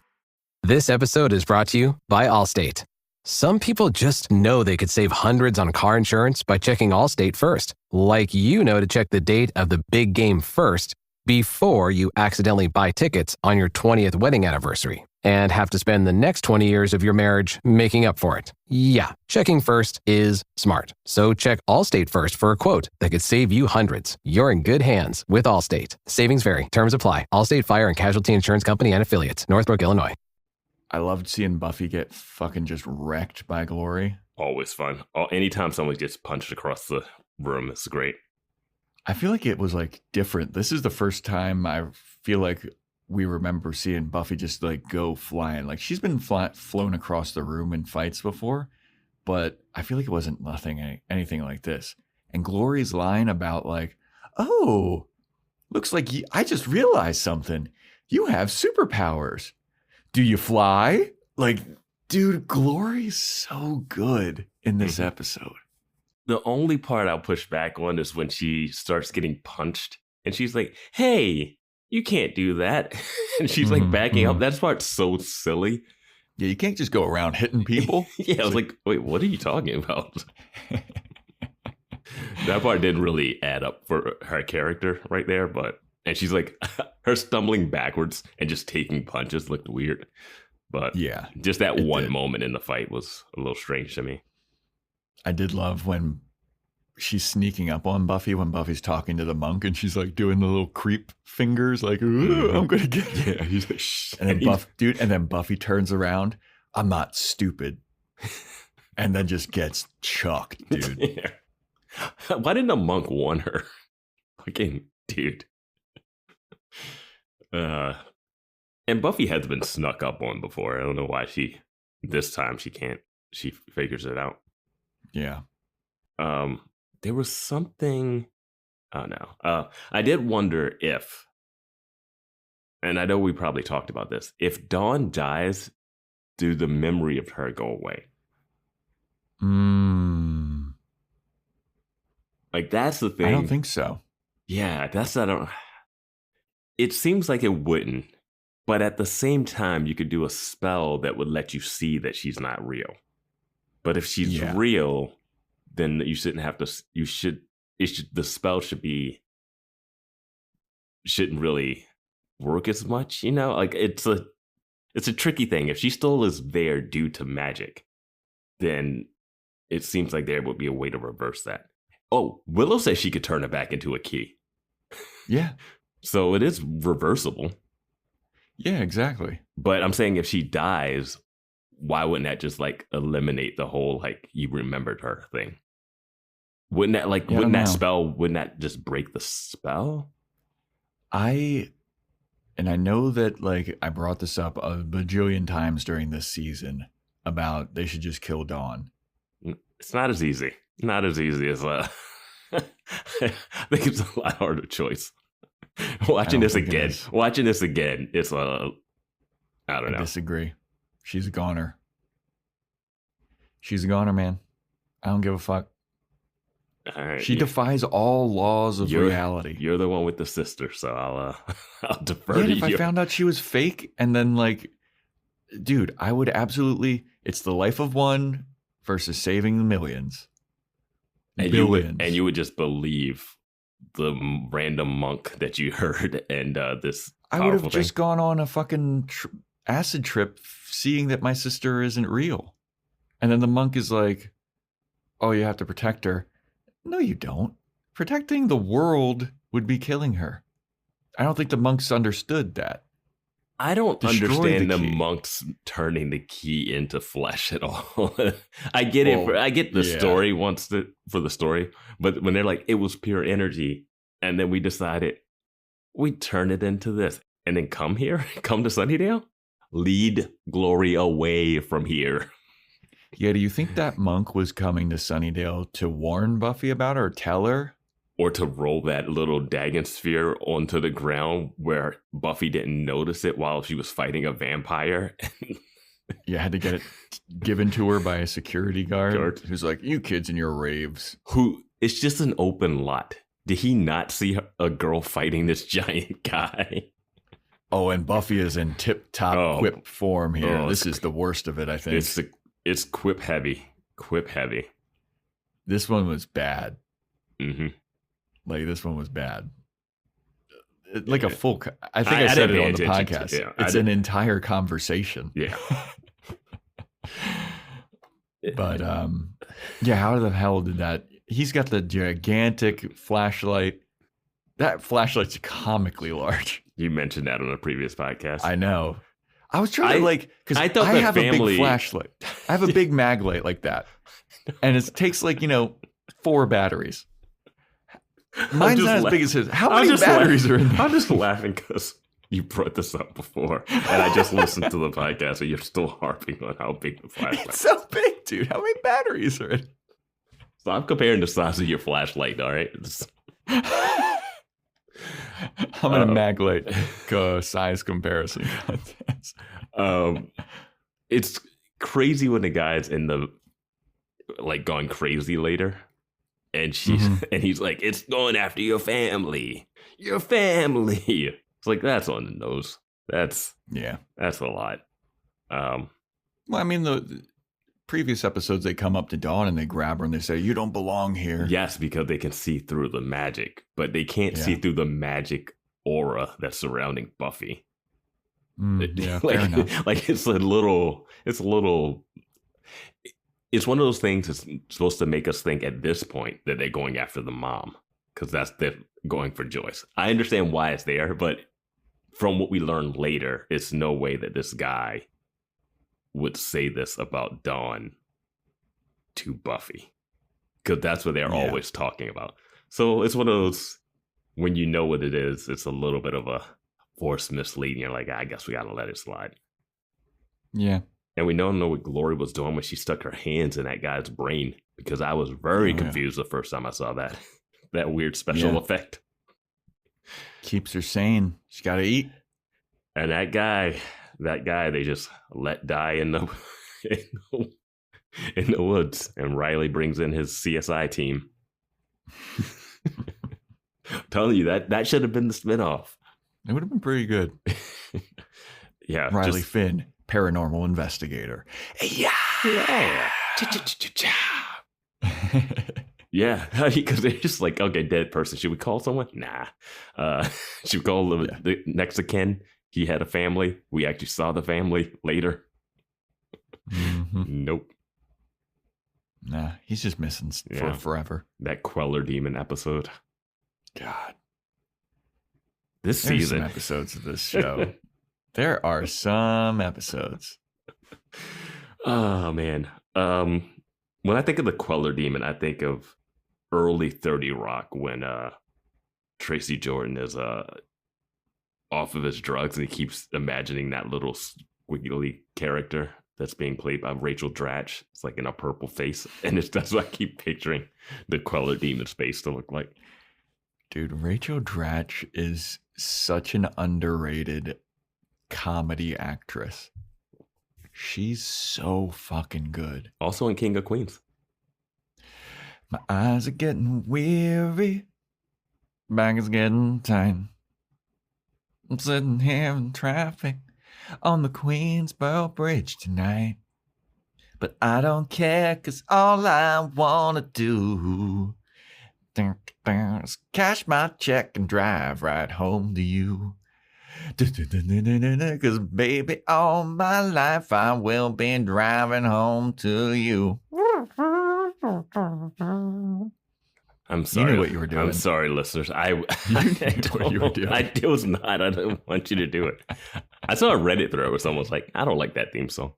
This episode is brought to you by Allstate. Some people just know they could save hundreds on car insurance by checking Allstate first. Like to check the date of the big game first before you accidentally buy tickets on your 20th wedding anniversary and have to spend the next 20 years of your marriage making up for it. Yeah, checking first is smart. So check Allstate first for a quote that could save you hundreds. You're in good hands with Allstate. Savings vary. Terms apply. Allstate Fire and Casualty Insurance Company and Affiliates. Northbrook, Illinois. I loved seeing Buffy get fucking just wrecked by Glory. Always fun. Anytime someone gets punched across the room, it's great. I feel like it was different. This is the first time I feel like we remember seeing Buffy just like go flying. Like she's been flown across the room in fights before, but I feel like it wasn't anything like this. And Glory's line about like, oh, looks like I just realized something. You have superpowers. Do you fly? Like, dude, Glory's so good in this episode. The only part I'll push back on is when she starts getting punched and she's like, hey, you can't do that. And she's like backing up. That part's so silly. Yeah, you can't just go around hitting people. Yeah, I was like, wait, what are you talking about? That part didn't really add up for her character right there. And she's like, her stumbling backwards and just taking punches looked weird. But yeah, just that one moment in the fight was a little strange to me. I did love when she's sneaking up on Buffy when Buffy's talking to the monk and she's like doing the little creep fingers like, I'm going to get you. Yeah, he's like, shh. And then Buffy turns around. I'm not stupid. And then just gets chucked, dude. Yeah. Why didn't the monk warn her? Fucking dude. And Buffy has been snuck up on before. I don't know why this time she can't. She figures it out. Yeah. There was something. Oh no. I did wonder if, and I know we probably talked about this, if Dawn dies, do the memory of her go away? Like that's the thing. I don't think so. Yeah, it seems like it wouldn't, but at the same time, you could do a spell that would let you see that she's not real. But if she's real, then you shouldn't have to. The spell shouldn't really work as much. You know, like it's a tricky thing. If she still is there due to magic, then it seems like there would be a way to reverse that. Oh, Willow says she could turn it back into a key. Yeah. So it is reversible. Yeah, exactly. But I'm saying if she dies, why wouldn't that just like eliminate the whole like you remembered her thing? Wouldn't that just break the spell? I know that like I brought this up a bajillion times during this season about they should just kill Dawn. It's not as easy. Not as easy as I think it's a lot harder choice. Watching this again, it's I don't know. I disagree. She's a goner. She's a goner, man. I don't give a fuck. All right, she defies all laws of reality. You're the one with the sister, so I'll defer to you. If I found out she was fake, and then like, dude, I would absolutely. It's the life of one versus saving the millions. And billions. You would just believe the random monk that you heard and this. I would have just gone on a fucking acid trip, seeing that my sister isn't real, and then the monk is like, "Oh, you have to protect her." No, you don't. Protecting the world would be killing her. I don't think the monks understood that. I don't understand the monks turning the key into flesh at all. I get it. I get the story for the story. But when they're like, it was pure energy. And then we decided we turn it into this and then come to Sunnydale, lead Glory away from here. Yeah. Do you think that monk was coming to Sunnydale to warn Buffy about her or tell her? Or to roll that little Dagon sphere onto the ground where Buffy didn't notice it while she was fighting a vampire. Yeah, had to get it given to her by a security guard who's like, you kids and your raves. It's just an open lot. Did he not see a girl fighting this giant guy? Oh, and Buffy is in tip-top quip form here. This is the worst of it, I think. It's quip heavy. Quip heavy. This one was bad. Mm-hmm. Like, this one was bad. Like a full... I think I said it on the podcast. It's an entire conversation. Yeah. But, yeah, how the hell did that... He's got the gigantic flashlight. That flashlight's comically large. You mentioned that on a previous podcast. I know. I was trying to because I have a big flashlight. I have a big mag light like that. And it takes 4 batteries. Mine's not as big as his. How many batteries are in there? I'm just laughing because You brought this up before, and I just listened to the podcast, and you're still harping on how big the flashlight is. It's so big, dude. How many batteries are in? So I'm comparing the size of your flashlight, all right? I'm in a Maglite size comparison contest. It's crazy when the guy's in the like going crazy later, and he's like, "It's going after your family, your family." It's like that's on the nose. That's a lot. Well, I mean the previous episodes, they come up to Dawn and they grab her and they say, "You don't belong here." Yes, because they can see through the magic, but they can't see through the magic aura that's surrounding Buffy. Fair enough. Like it's one of those things that's supposed to make us think at this point that they're going after the mom, because they're going for Joyce. I understand why it's there, but from what we learn later, it's no way that this guy would say this about Dawn to Buffy, because that's what they're always talking about. So it's one of those, when you know what it is, it's a little bit of a forced misleading. You're like, I guess we gotta let it slide. Yeah. And we don't know what Glory was doing when she stuck her hands in that guy's brain, because I was very confused the first time I saw that weird special effect. Keeps her sane. She gotta eat. And that guy they just let die in the woods. And Riley brings in his CSI team. I'm telling you, that should have been the spinoff. It would have been pretty good. Yeah. Riley Finn, paranormal investigator. Yeah. Yeah, because they're just like, okay, dead person. Should we call someone? Nah. Should we call the next of kin? He had a family. We actually saw the family later. Nope. Nah, he's just missing for forever. That Queller Demon episode. God. There's some episodes of this show. There are some episodes. Oh, man. When I think of the Queller Demon, I think of early 30 Rock when Tracy Jordan is off of his drugs and he keeps imagining that little squiggly character that's being played by Rachel Dratch. It's like in a purple face. And that's what I keep picturing the Queller Demon's face to look like. Dude, Rachel Dratch is such an underrated comedy actress. She's so fucking good. Also in King of Queens. My eyes are getting weary. Back is getting tight. I'm sitting here in traffic on the Queensboro Bridge tonight. But I don't care, 'cause all I want to do is cash my check and drive right home to you. 'Cause baby, all my life I will be driving home to you. I'm sorry. You knew what you were doing. I'm sorry, listeners. You knew what you were doing. It was not. I didn't want you to do it. I saw a Reddit thread where someone was like, I don't like that theme song.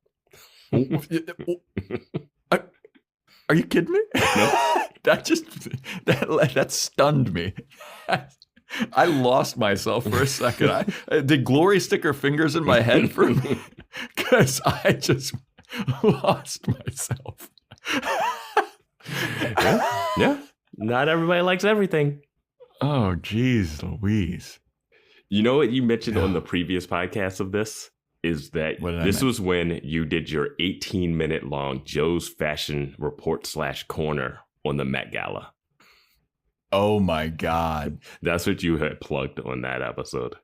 Are you kidding me? No. That stunned me. I lost myself for a second. Did Glory stick her fingers in my head for me? Because I just lost myself. Yeah. Not everybody likes everything. Oh, geez, Louise. You know what you mentioned on the previous podcast of this? Is that this was when you did your 18-minute long Joe's Fashion Report / Corner on the Met Gala. Oh my God. That's what you had plugged on that episode.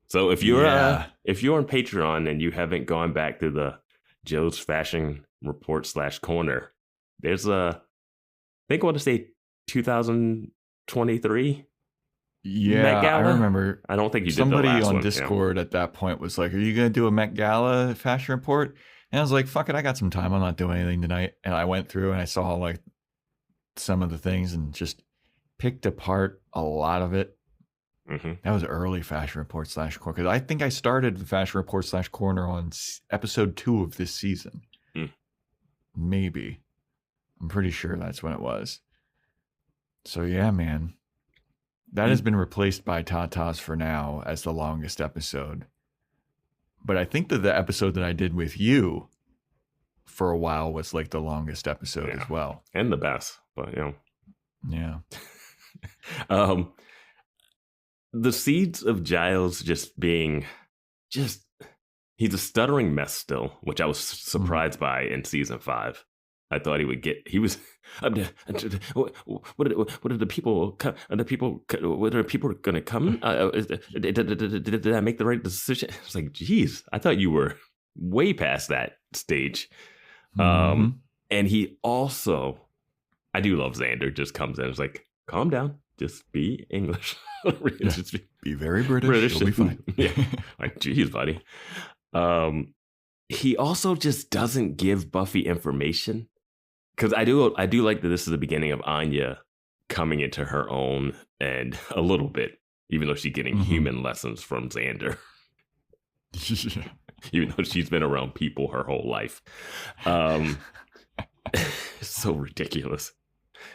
So if you're on Patreon and you haven't gone back to the Joe's Fashion Report / Corner, there's I think I want to say 2023. Yeah, Met Gala? I remember. I don't think you did somebody the last on one, Discord at that point was like, "Are you going to do a Met Gala fashion report?" And I was like, "Fuck it, I got some time. I'm not doing anything tonight." And I went through and I saw like some of the things and just picked apart a lot of it. Mm-hmm. That was early fashion report / corner, because I think I started the fashion report / corner on episode 2 of this season. Maybe. I'm pretty sure that's when it was. So yeah, man. That has been replaced by Tatas for now as the longest episode. But I think that the episode that I did with you for a while was like the longest episode as well. And the best, but Yeah. The seeds of Giles just being he's a stuttering mess still, which I was surprised by in season 5. I thought he would get. He was. What are the people? Are the people going to come? Did I make the right decision? It's like, geez, I thought you were way past that stage. And he also, I do love Xander. Just comes in, it's like, calm down, just be English, just be very British. You'll be fine. Yeah, like, geez, buddy. He also just doesn't give Buffy information. Because I do like that this is the beginning of Anya coming into her own, and a little bit, even though she's getting human lessons from Xander. Even though she's been around people her whole life. It's so ridiculous.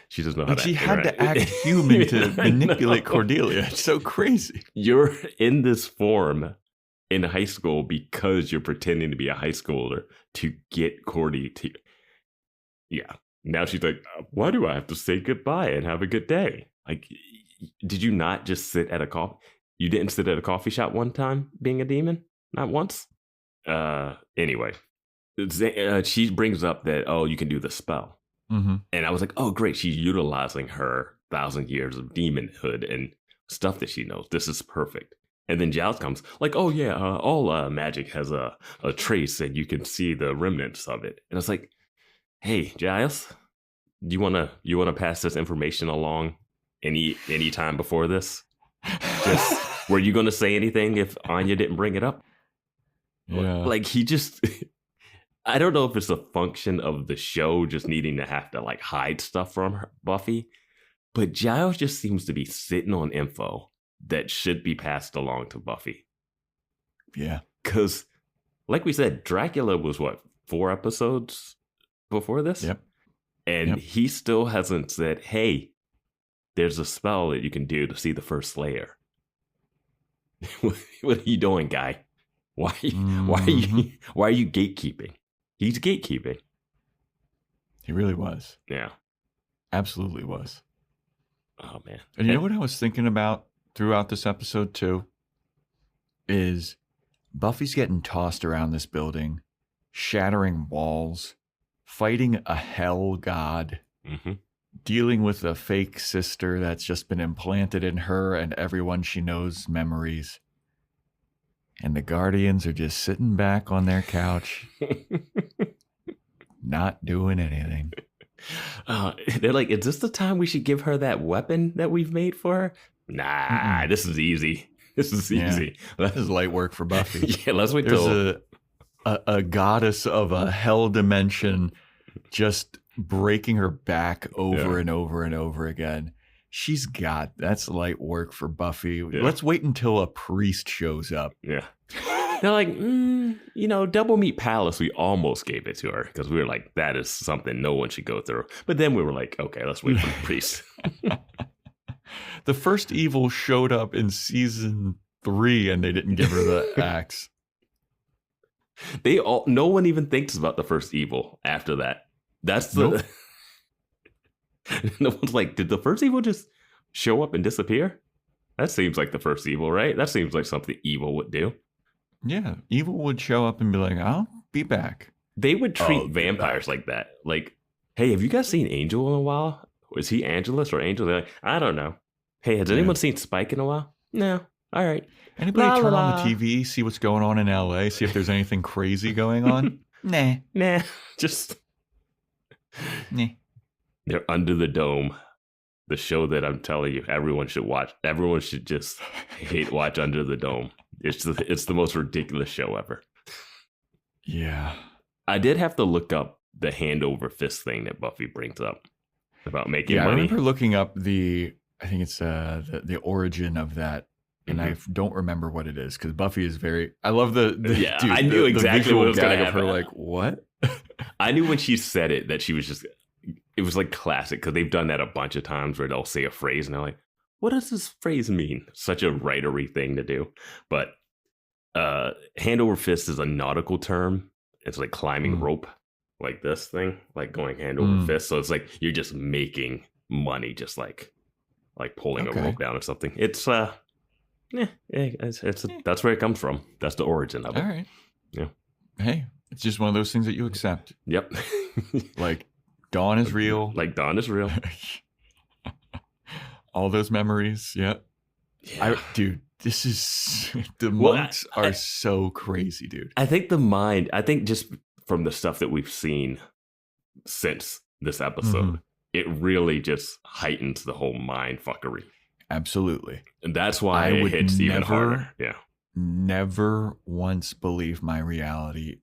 She doesn't know how to she had to act human to manipulate Cordelia. It's so crazy. You're in this form in high school because you're pretending to be a high schooler to get Cordy to... Yeah. Now she's like, why do I have to say goodbye and have a good day? Like, did you not just sit at a coffee? You didn't sit at a coffee shop one time being a demon? Not once? Anyway, she brings up that, you can do the spell. And I was like, oh, great. She's utilizing her 1,000 years of demonhood and stuff that she knows. This is perfect. And then Giles comes like, oh, yeah, all magic has a trace and you can see the remnants of it. And I was like, hey, Giles, do you wanna pass this information along any time before this? Just, were you gonna say anything if Anya didn't bring it up? Yeah. Like, he just, I don't know if it's a function of the show just needing to have to like hide stuff from Buffy, but Giles just seems to be sitting on info that should be passed along to Buffy. Yeah. Because, like we said, Dracula was 4 episodes before this? Yep. And he still hasn't said, hey, there's a spell that you can do to see the first Slayer. What are you doing, guy? Why are you gatekeeping? He's gatekeeping. He really was. Yeah. Absolutely was. Oh, man. And you know what I was thinking about throughout this episode, too? Is Buffy's getting tossed around this building, shattering walls, fighting a hell god, dealing with a fake sister that's just been implanted in her and everyone she knows memories. And the Guardians are just sitting back on their couch, not doing anything. They're like, is this the time we should give her that weapon that we've made for her? Nah, this is easy. This is easy. This is light work for Buffy. Yeah, let's wait till... There's a goddess of a hell dimension just breaking her back over and over and over again. That's light work for Buffy. Yeah. Let's wait until a priest shows up. Yeah. They're like, Double Meat Palace, we almost gave it to her because we were like, that is something no one should go through. But then we were like, okay, let's wait for the priest. The first evil showed up in season 3 and they didn't give her the axe. No one even thinks about the first evil after that. That's the... Nope. No one's like, did the first evil just show up and disappear? That seems like the first evil, right? That seems like something evil would do. Yeah, evil would show up and be like, I'll be back. They would treat vampires like that. Like, hey, have you guys seen Angel in a while? Is he Angelus or Angel? They're like, I don't know. Hey, has anyone seen Spike in a while? No. All right. Anybody turn on the TV, see what's going on in LA, see if there's anything crazy going on? Nah. Just... Nah. They're Under the Dome, the show that I'm telling you everyone should watch. Everyone should just watch Under the Dome. It's the most ridiculous show ever. Yeah. I did have to look up the hand over fist thing that Buffy brings up about making money. I remember looking up I think it's the origin of that. And I don't remember what it is because Buffy is very... I love dude, I knew exactly what was going to happen. Her like, what? I knew when she said it that she was just... It was like classic because they've done that a bunch of times where they'll say a phrase and they're like, what does this phrase mean? Such a writery thing to do. But hand over fist is a nautical term. It's like climbing rope, like this thing, like going hand over fist. So it's like you're just making money, just like pulling a rope down or something. It's that's where it comes from. That's the origin of it. All right. Yeah. Hey, it's just one of those things that you accept. Yep. Like Dawn is real. Like Dawn is real. All those memories. Yep. Yeah. Dude, this is the monks are so crazy, dude. I think just from the stuff that we've seen since this episode, it really just heightens the whole mind fuckery. Absolutely. And that's why it hits even harder. Yeah. Never once believe my reality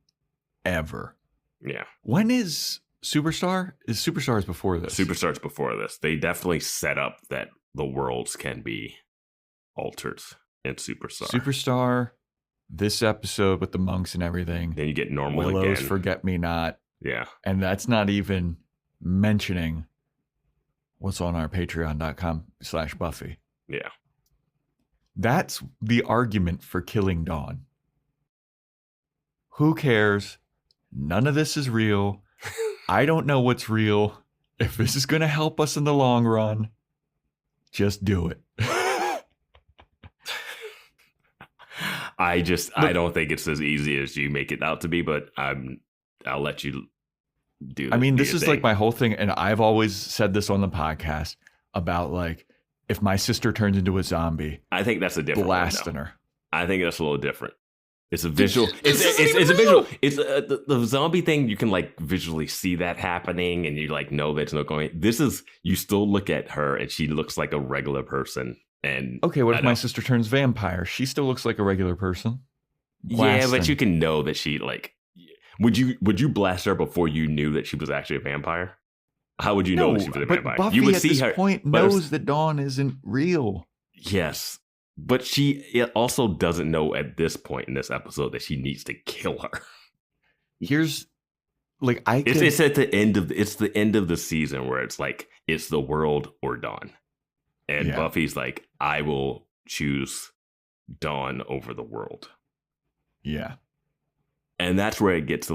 ever. Yeah. When is Superstar? Superstar is before this. Superstar's before this. They definitely set up that the worlds can be altered in Superstar. Superstar, this episode with the monks and everything. Then you get normal Willow's again. Forget Me Not. Yeah. And that's not even mentioning what's on our patreon.com/Buffy. Yeah. That's the argument for killing Dawn. Who cares? None of this is real. I don't know what's real. If this is going to help us in the long run, just do it. I don't think it's as easy as you make it out to be, but I'll let you do. I mean, this is like my whole thing, and I've always said this on the podcast about like if my sister turns into a zombie, I think that's a different blasting her. I think that's a little different. It's a visual. It's a visual. It's the zombie thing. You can like visually see that happening, and you like know there's no going. This is you still look at her, and she looks like a regular person. And okay, what if my sister turns vampire? She still looks like a regular person. Yeah, but you can know that she like. Would you blast her before you knew that she was actually a vampire? How would you know that she was a vampire? Buffy You would at see this her. point knows that Dawn isn't real. Yes. But she also doesn't know at this point in this episode that she needs to kill her. Here's like it's at the end of the season where it's like it's the world or Dawn. And Buffy's like, I will choose Dawn over the world. Yeah. And that's where it gets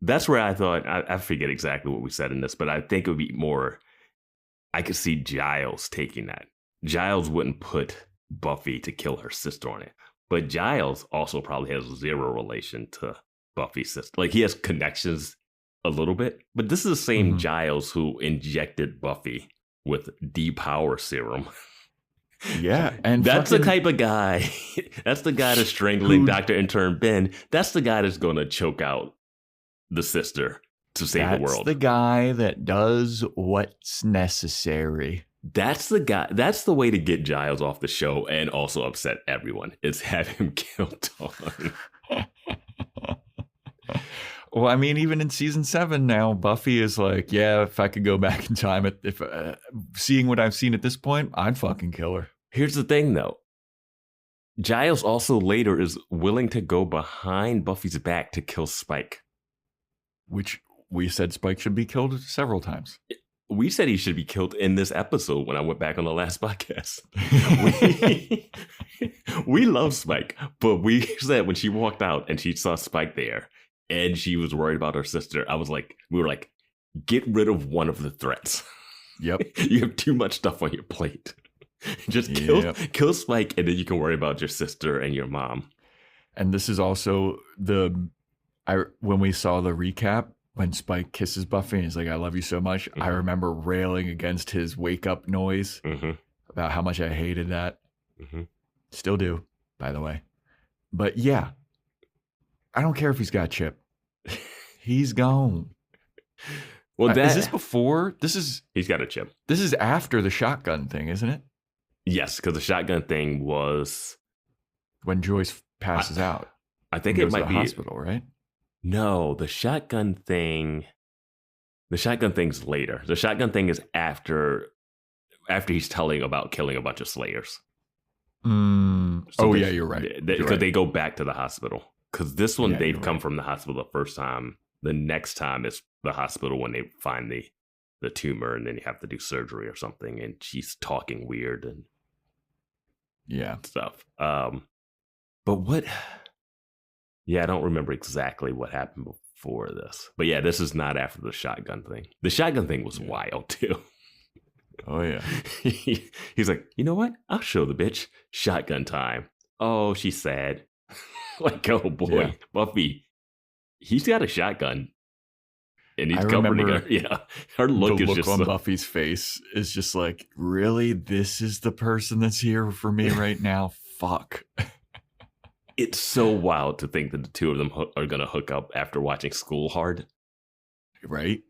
that's where I thought, I forget exactly what we said in this, but I think it would be more, I could see Giles taking that. Giles wouldn't put Buffy to kill her sister on it. But Giles also probably has zero relation to Buffy's sister. Like he has connections a little bit, but this is the same Giles who injected Buffy with D-Power serum. Yeah. And that's the type of guy. That's the guy that's strangling Dr. Intern Ben. That's the guy that's going to choke out the sister to save the world. That's the guy that does what's necessary. That's the guy. That's the way to get Giles off the show and also upset everyone is have him kill Dawn. Well, I mean, even in season 7 now, Buffy is like, yeah, if I could go back in time, if seeing what I've seen at this point, I'd fucking kill her. Here's the thing, though. Giles also later is willing to go behind Buffy's back to kill Spike. Which we said Spike should be killed several times. We said he should be killed in this episode when I went back on the last podcast. We love Spike, but we said when she walked out and she saw Spike there and she was worried about her sister, we were like, get rid of one of the threats. Yep. You have too much stuff on your plate. Just kill Spike and then you can worry about your sister and your mom. And this is also when we saw the recap, when Spike kisses Buffy and he's like, I love you so much. I remember railing against his wake up noise about how much I hated that. Still do, by the way. But yeah, I don't care if he's got Chip. He's gone. Well, is this before? He's got a Chip. This is after the shotgun thing, isn't it? Yes, because the shotgun thing was when Joyce passes out. I think it might be hospital, right? No, the shotgun thing's later. The shotgun thing is after he's telling about killing a bunch of Slayers. Yeah, you're right. Because they go back to the hospital. Because this one, they've come from the hospital the first time. The next time is the hospital when they find the tumor and then you have to do surgery or something. And she's talking weird. And stuff. But what? Yeah, I don't remember exactly what happened before this. But yeah, this is not after the shotgun thing. The shotgun thing was wild too. Oh yeah. He's like, you know what? I'll show the bitch. Shotgun time. Oh, she's sad. Like, oh boy, Buffy. He's got a shotgun. And he's covering her. Yeah. Her look is just on Buffy's face is just like, really? This is the person that's here for me right now? Fuck. It's so wild to think that the two of them are going to hook up after watching School Hard. Right?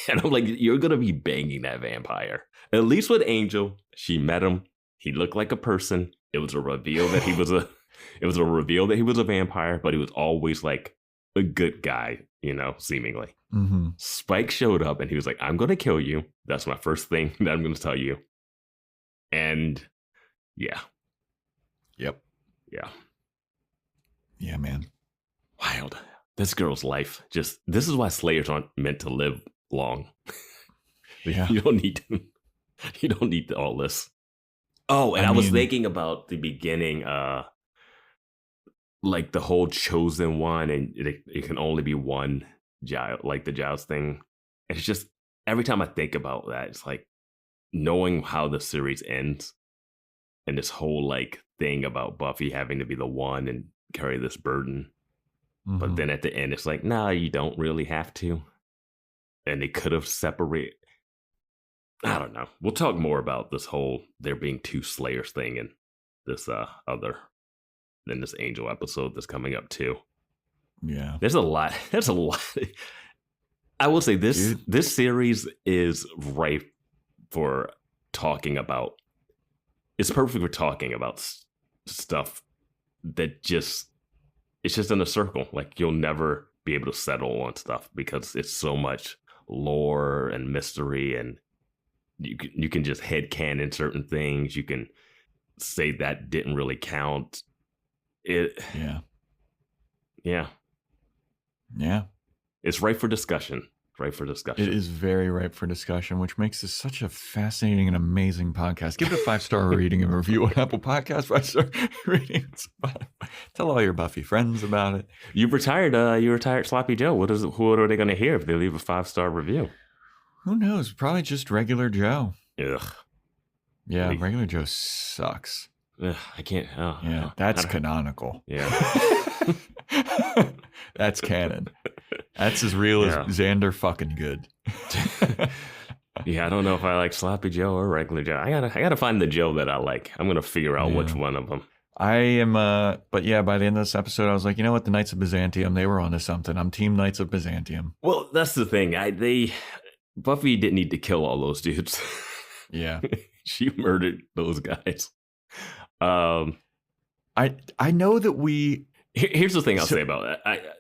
And I'm like, you're going to be banging that vampire. At least with Angel, she met him. He looked like a person. It was a reveal that he was a vampire, but he was always like a good guy, you know, seemingly. Mm-hmm. Spike showed up and he was like, I'm going to kill you. That's my first thing that I'm going to tell you. And yeah. Yep. Yeah. Yeah, man. Wild. This girl's life. This is why Slayers aren't meant to live long. Yeah. You don't need all this. Oh, and I was thinking about the beginning, like the whole chosen one, and it can only be one Giles, like the Giles thing. It's just, every time I think about that, it's like knowing how the series ends and this whole like thing about Buffy having to be the one and carry this burden. Mm-hmm. But then at the end, it's like, nah, you don't really have to. And they could have separated. I don't know. We'll talk more about this whole there being two Slayers thing in this this Angel episode that's coming up too. Yeah. There's a lot. I will say this series is ripe for talking about. It's perfect for talking about stuff that it's just in a circle. Like, you'll never be able to settle on stuff because it's so much lore and mystery, and you can just headcanon certain things. You can say that didn't really count. Yeah. It's ripe for discussion. It is very ripe for discussion, which makes this such a fascinating and amazing podcast. Give it a 5-star rating and review on Apple Podcasts. 5-star rating. Tell all your Buffy friends about it. You retired Sloppy Joe. What are they going to hear if they leave a 5-star review? Who knows? Probably just regular Joe. Ugh. Yeah, regular Joe sucks. Ugh, I can't. That's canonical. Yeah. That's canon. That's as real as Xander fucking good. Yeah, I don't know if I like Sloppy Joe or regular Joe. I gotta find the Joe that I like. I'm gonna figure out which one of them. I am, but yeah, by the end of this episode, I was like, you know what? The Knights of Byzantium, they were onto something. I'm Team Knights of Byzantium. Well, that's the thing. Buffy didn't need to kill all those dudes. Yeah. She murdered those guys. I know that we. Here's the thing I'll say about that.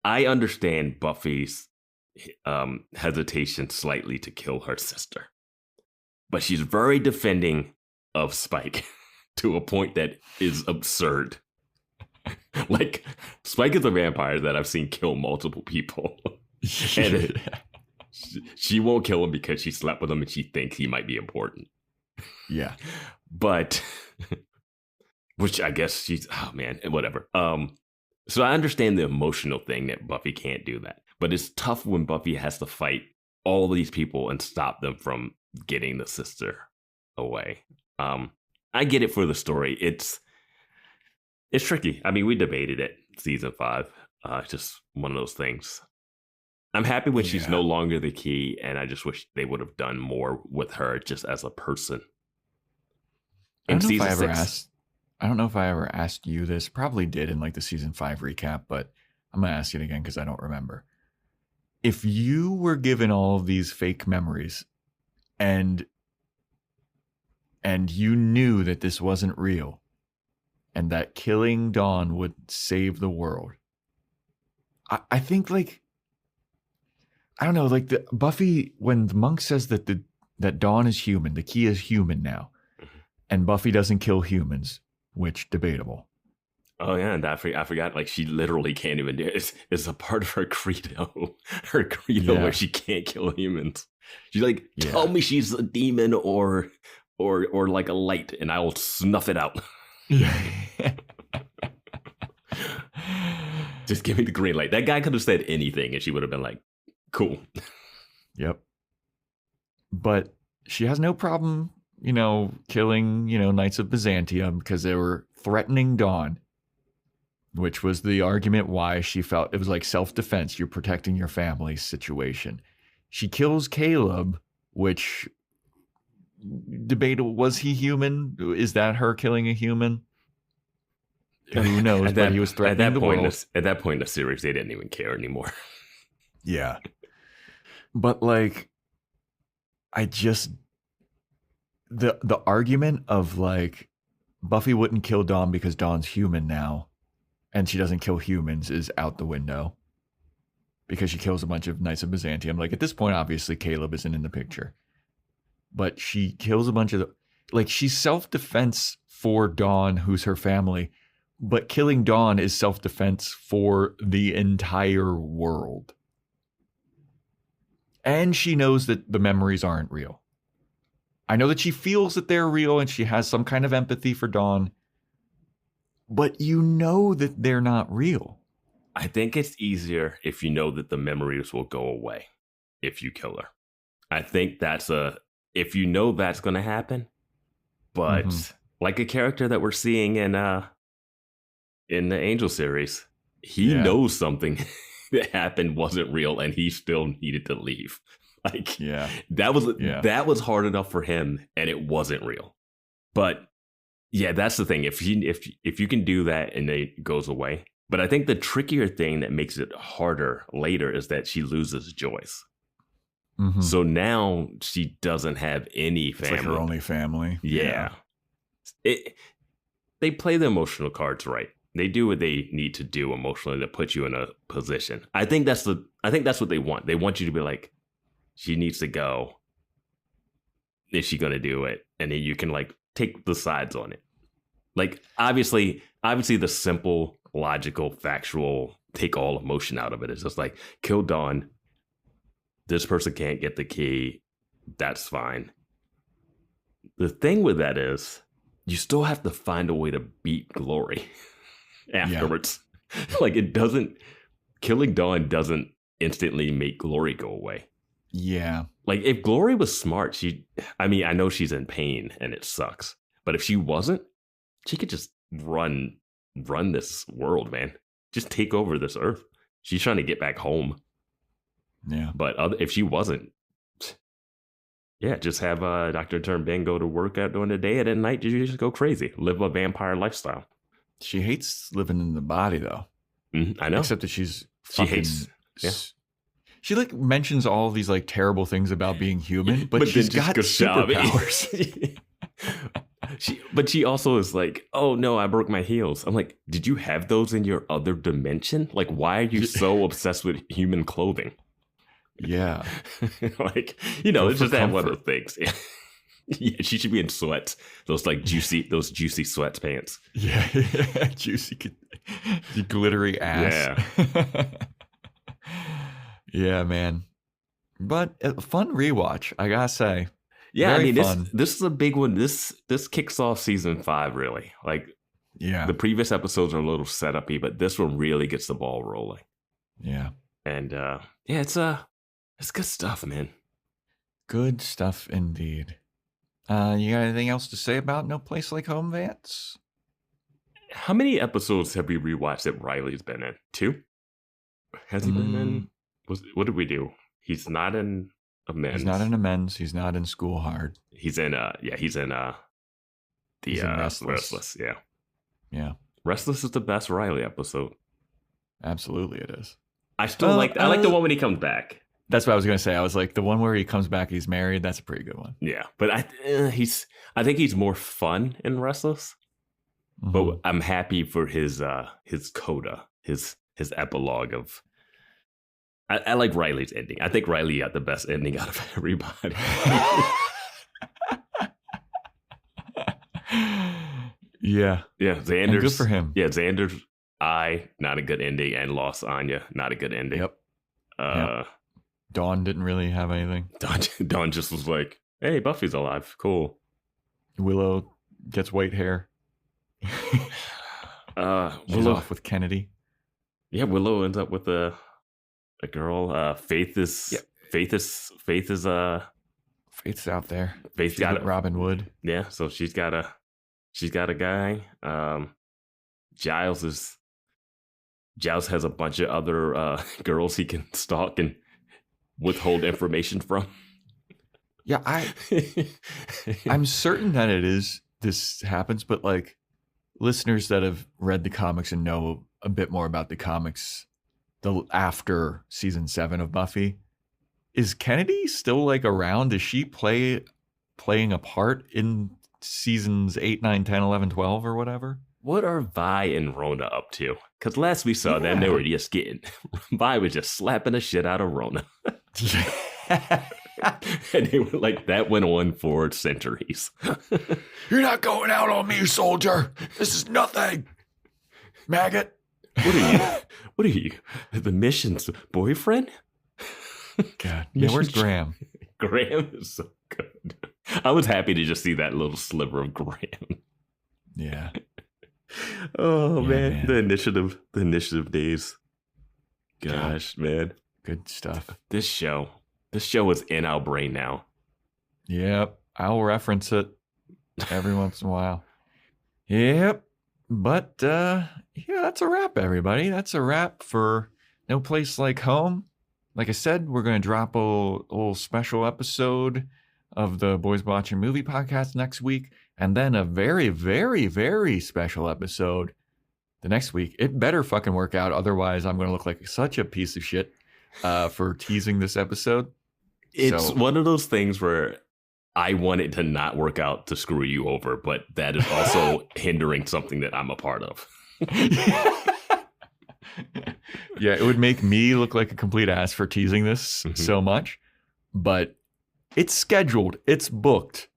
I understand Buffy's hesitation slightly to kill her sister, but she's very defending of Spike to a point that is absurd. Like, Spike is a vampire that I've seen kill multiple people, and she won't kill him because she slept with him and she thinks he might be important. Yeah, but. Which I guess she's, oh man, whatever. So I understand the emotional thing that Buffy can't do that. But it's tough when Buffy has to fight all these people and stop them from getting the sister away. I get it for the story. It's tricky. I mean, we debated it season 5. Just one of those things. I'm happy when she's no longer the key, and I just wish they would have done more with her just as a person. In season 6. I don't know if I ever asked you this. Probably did in like the season 5 recap, but I'm going to ask it again because I don't remember. If you were given all of these fake memories and you knew that this wasn't real and that killing Dawn would save the world, I think like, I don't know, like the Buffy, when the monk says that that Dawn is human, the key is human now, and Buffy doesn't kill humans, which debatable. Oh yeah, and I forgot. Like, she literally can't even do it. It's a part of her credo. Where she can't kill humans. She's like, tell me she's a demon or or like a light, and I will snuff it out. Just give me the green light. That guy could have said anything, and she would have been like, "Cool." Yep. But she has no problem, killing, Knights of Byzantium because they were threatening Dawn, which was the argument why she felt it was like self-defense. You're protecting your family situation. She kills Caleb, which debatable. Was he human? Is that her killing a human? Who knows? But he was threatening the world. At that point in the series, they didn't even care anymore. Yeah. But like, the argument of like Buffy wouldn't kill Dawn because Dawn's human now, and she doesn't kill humans is out the window because she kills a bunch of Knights of Byzantium. Like at this point, obviously Caleb isn't in the picture, but she kills a bunch of she's self-defense for Dawn, who's her family, but killing Dawn is self-defense for the entire world. And she knows that the memories aren't real. I know that she feels that they're real and she has some kind of empathy for Dawn, but you know that they're not real. I think it's easier if you know that the memories will go away if you kill her. I think if you know that's going to happen, but like a character that we're seeing in the Angel series, he knows something that happened wasn't real and he still needed to leave. That was hard enough for him and it wasn't real. But yeah, that's the thing. If you can do that and it goes away. But I think the trickier thing that makes it harder later is that she loses Joyce. Mm-hmm. So now she doesn't have any family. It's like her only family. Yeah. They play the emotional cards right. They do what they need to do emotionally to put you in a position. I think that's what they want. They want you to be like, she needs to go. Is she going to do it? And then you can like take the sides on it. Like obviously the simple, logical, factual, take all emotion out of it is just like kill Dawn. This person can't get the key. That's fine. The thing with that is you still have to find a way to beat Glory afterwards. Yeah. Like killing Dawn doesn't instantly make Glory go away. Yeah. Like if Glory was smart, I know she's in pain and it sucks, but if she wasn't, she could just run this world, man. Just take over this earth. She's trying to get back home. Yeah. But if she wasn't, just have Dr. Turnben go to work out during the day and at night you just go crazy. Live a vampire lifestyle. She hates living in the body, though. I know. Except that she hates. Yeah. She like mentions all these like terrible things about being human, but she's got superpowers. But she also is like, oh no, I broke my heels. I'm like, did you have those in your other dimension? Like, why are you so obsessed with human clothing? Yeah. Like, it's just that one of the things. Yeah, she should be in sweats. Those juicy sweatpants. Yeah. Juicy, glittery ass. Yeah. Yeah, man. But a fun rewatch, I gotta say. Yeah, very fun. This is a big one. This kicks off season 5, really. Like, yeah, the previous episodes are a little setup-y, but this one really gets the ball rolling. Yeah. And it's good stuff, man. Good stuff indeed. You got anything else to say about No Place Like Home, Vance? How many episodes have we rewatched that Riley's been in? 2? Has he been in? What did we do? He's not in Amends. He's not in Amends. He's not in School Hard. He's in Restless. Yeah. Yeah. Restless is the best Riley episode. Absolutely it is. I like the one when he comes back. That's what I was going to say. I was like, the one where he comes back, he's married. That's a pretty good one. Yeah. But I think he's more fun in Restless. Mm-hmm. But I'm happy for his coda, his epilogue of. I like Riley's ending. I think Riley got the best ending out of everybody. Yeah. Yeah, Xander's. And good for him. Yeah, Xander's not a good ending, and lost Anya, not a good ending. Yep. Dawn didn't really have anything. Dawn just was like, hey, Buffy's alive. Cool. Willow gets white hair. She's off with Kennedy. Yeah, Willow ends up with a girl. Faith's out there. Faith's got Robin Wood. Yeah, so she's got a guy. Giles has a bunch of other girls he can stalk and withhold information from. Yeah, I'm certain that this happens, but like listeners that have read the comics and know a bit more about the comics, after season 7 of Buffy, is Kennedy still like around? Is she playing a part in seasons 8, 9, 10, 11, 12 or whatever? What are Vi and Rona up to? Because last we saw them, they were just Vi was just slapping the shit out of Rona. And they were like, that went on for centuries. You're not going out on me, soldier. This is nothing. Maggot. What are you? The mission's boyfriend? God. Yeah, where's Graham? Graham is so good. I was happy to just see that little sliver of Graham. Yeah. Oh yeah, man. The initiative days. Gosh, man. Good stuff. This show is in our brain now. Yep. I'll reference it every once in a while. Yep. But yeah, that's a wrap, everybody. That's a wrap for No Place Like Home. Like I said, we're going to drop a little special episode of the Boys Watching Movie Podcast next week, and then a very, very, very special episode the next week. It better fucking work out, otherwise I'm going to look like such a piece of shit for teasing this episode. It's one of those things where I want it to not work out to screw you over, but that is also hindering something that I'm a part of. Yeah, it would make me look like a complete ass for teasing this so much, but it's scheduled, it's booked,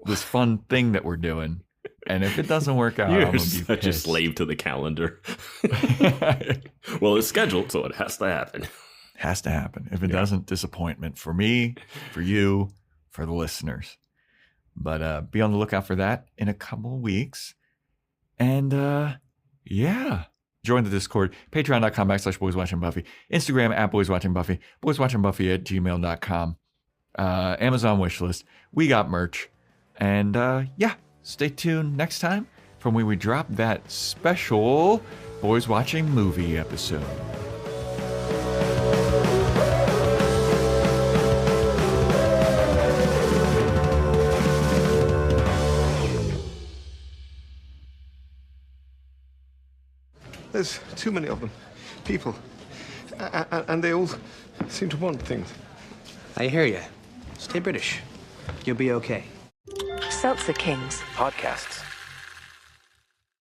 this fun thing that we're doing. And if it doesn't work out, you're I'm gonna be such pissed. a slave to the calendar. Well, it's scheduled, so it has to happen. Has to happen. If it doesn't, disappointment for me, for you, for the listeners. But be on the lookout for that in a couple of weeks. And yeah, join the Discord, patreon.com/boyswatchingbuffy, Instagram @boyswatchingbuffy, boyswatchingbuffy@gmail.com, Amazon wishlist. We got merch. And yeah, stay tuned next time from when we drop that special Boys Watching Movie episode. There's too many of them. People. And they all seem to want things. I hear you. Stay British. You'll be okay. Seltzer Kings podcasts.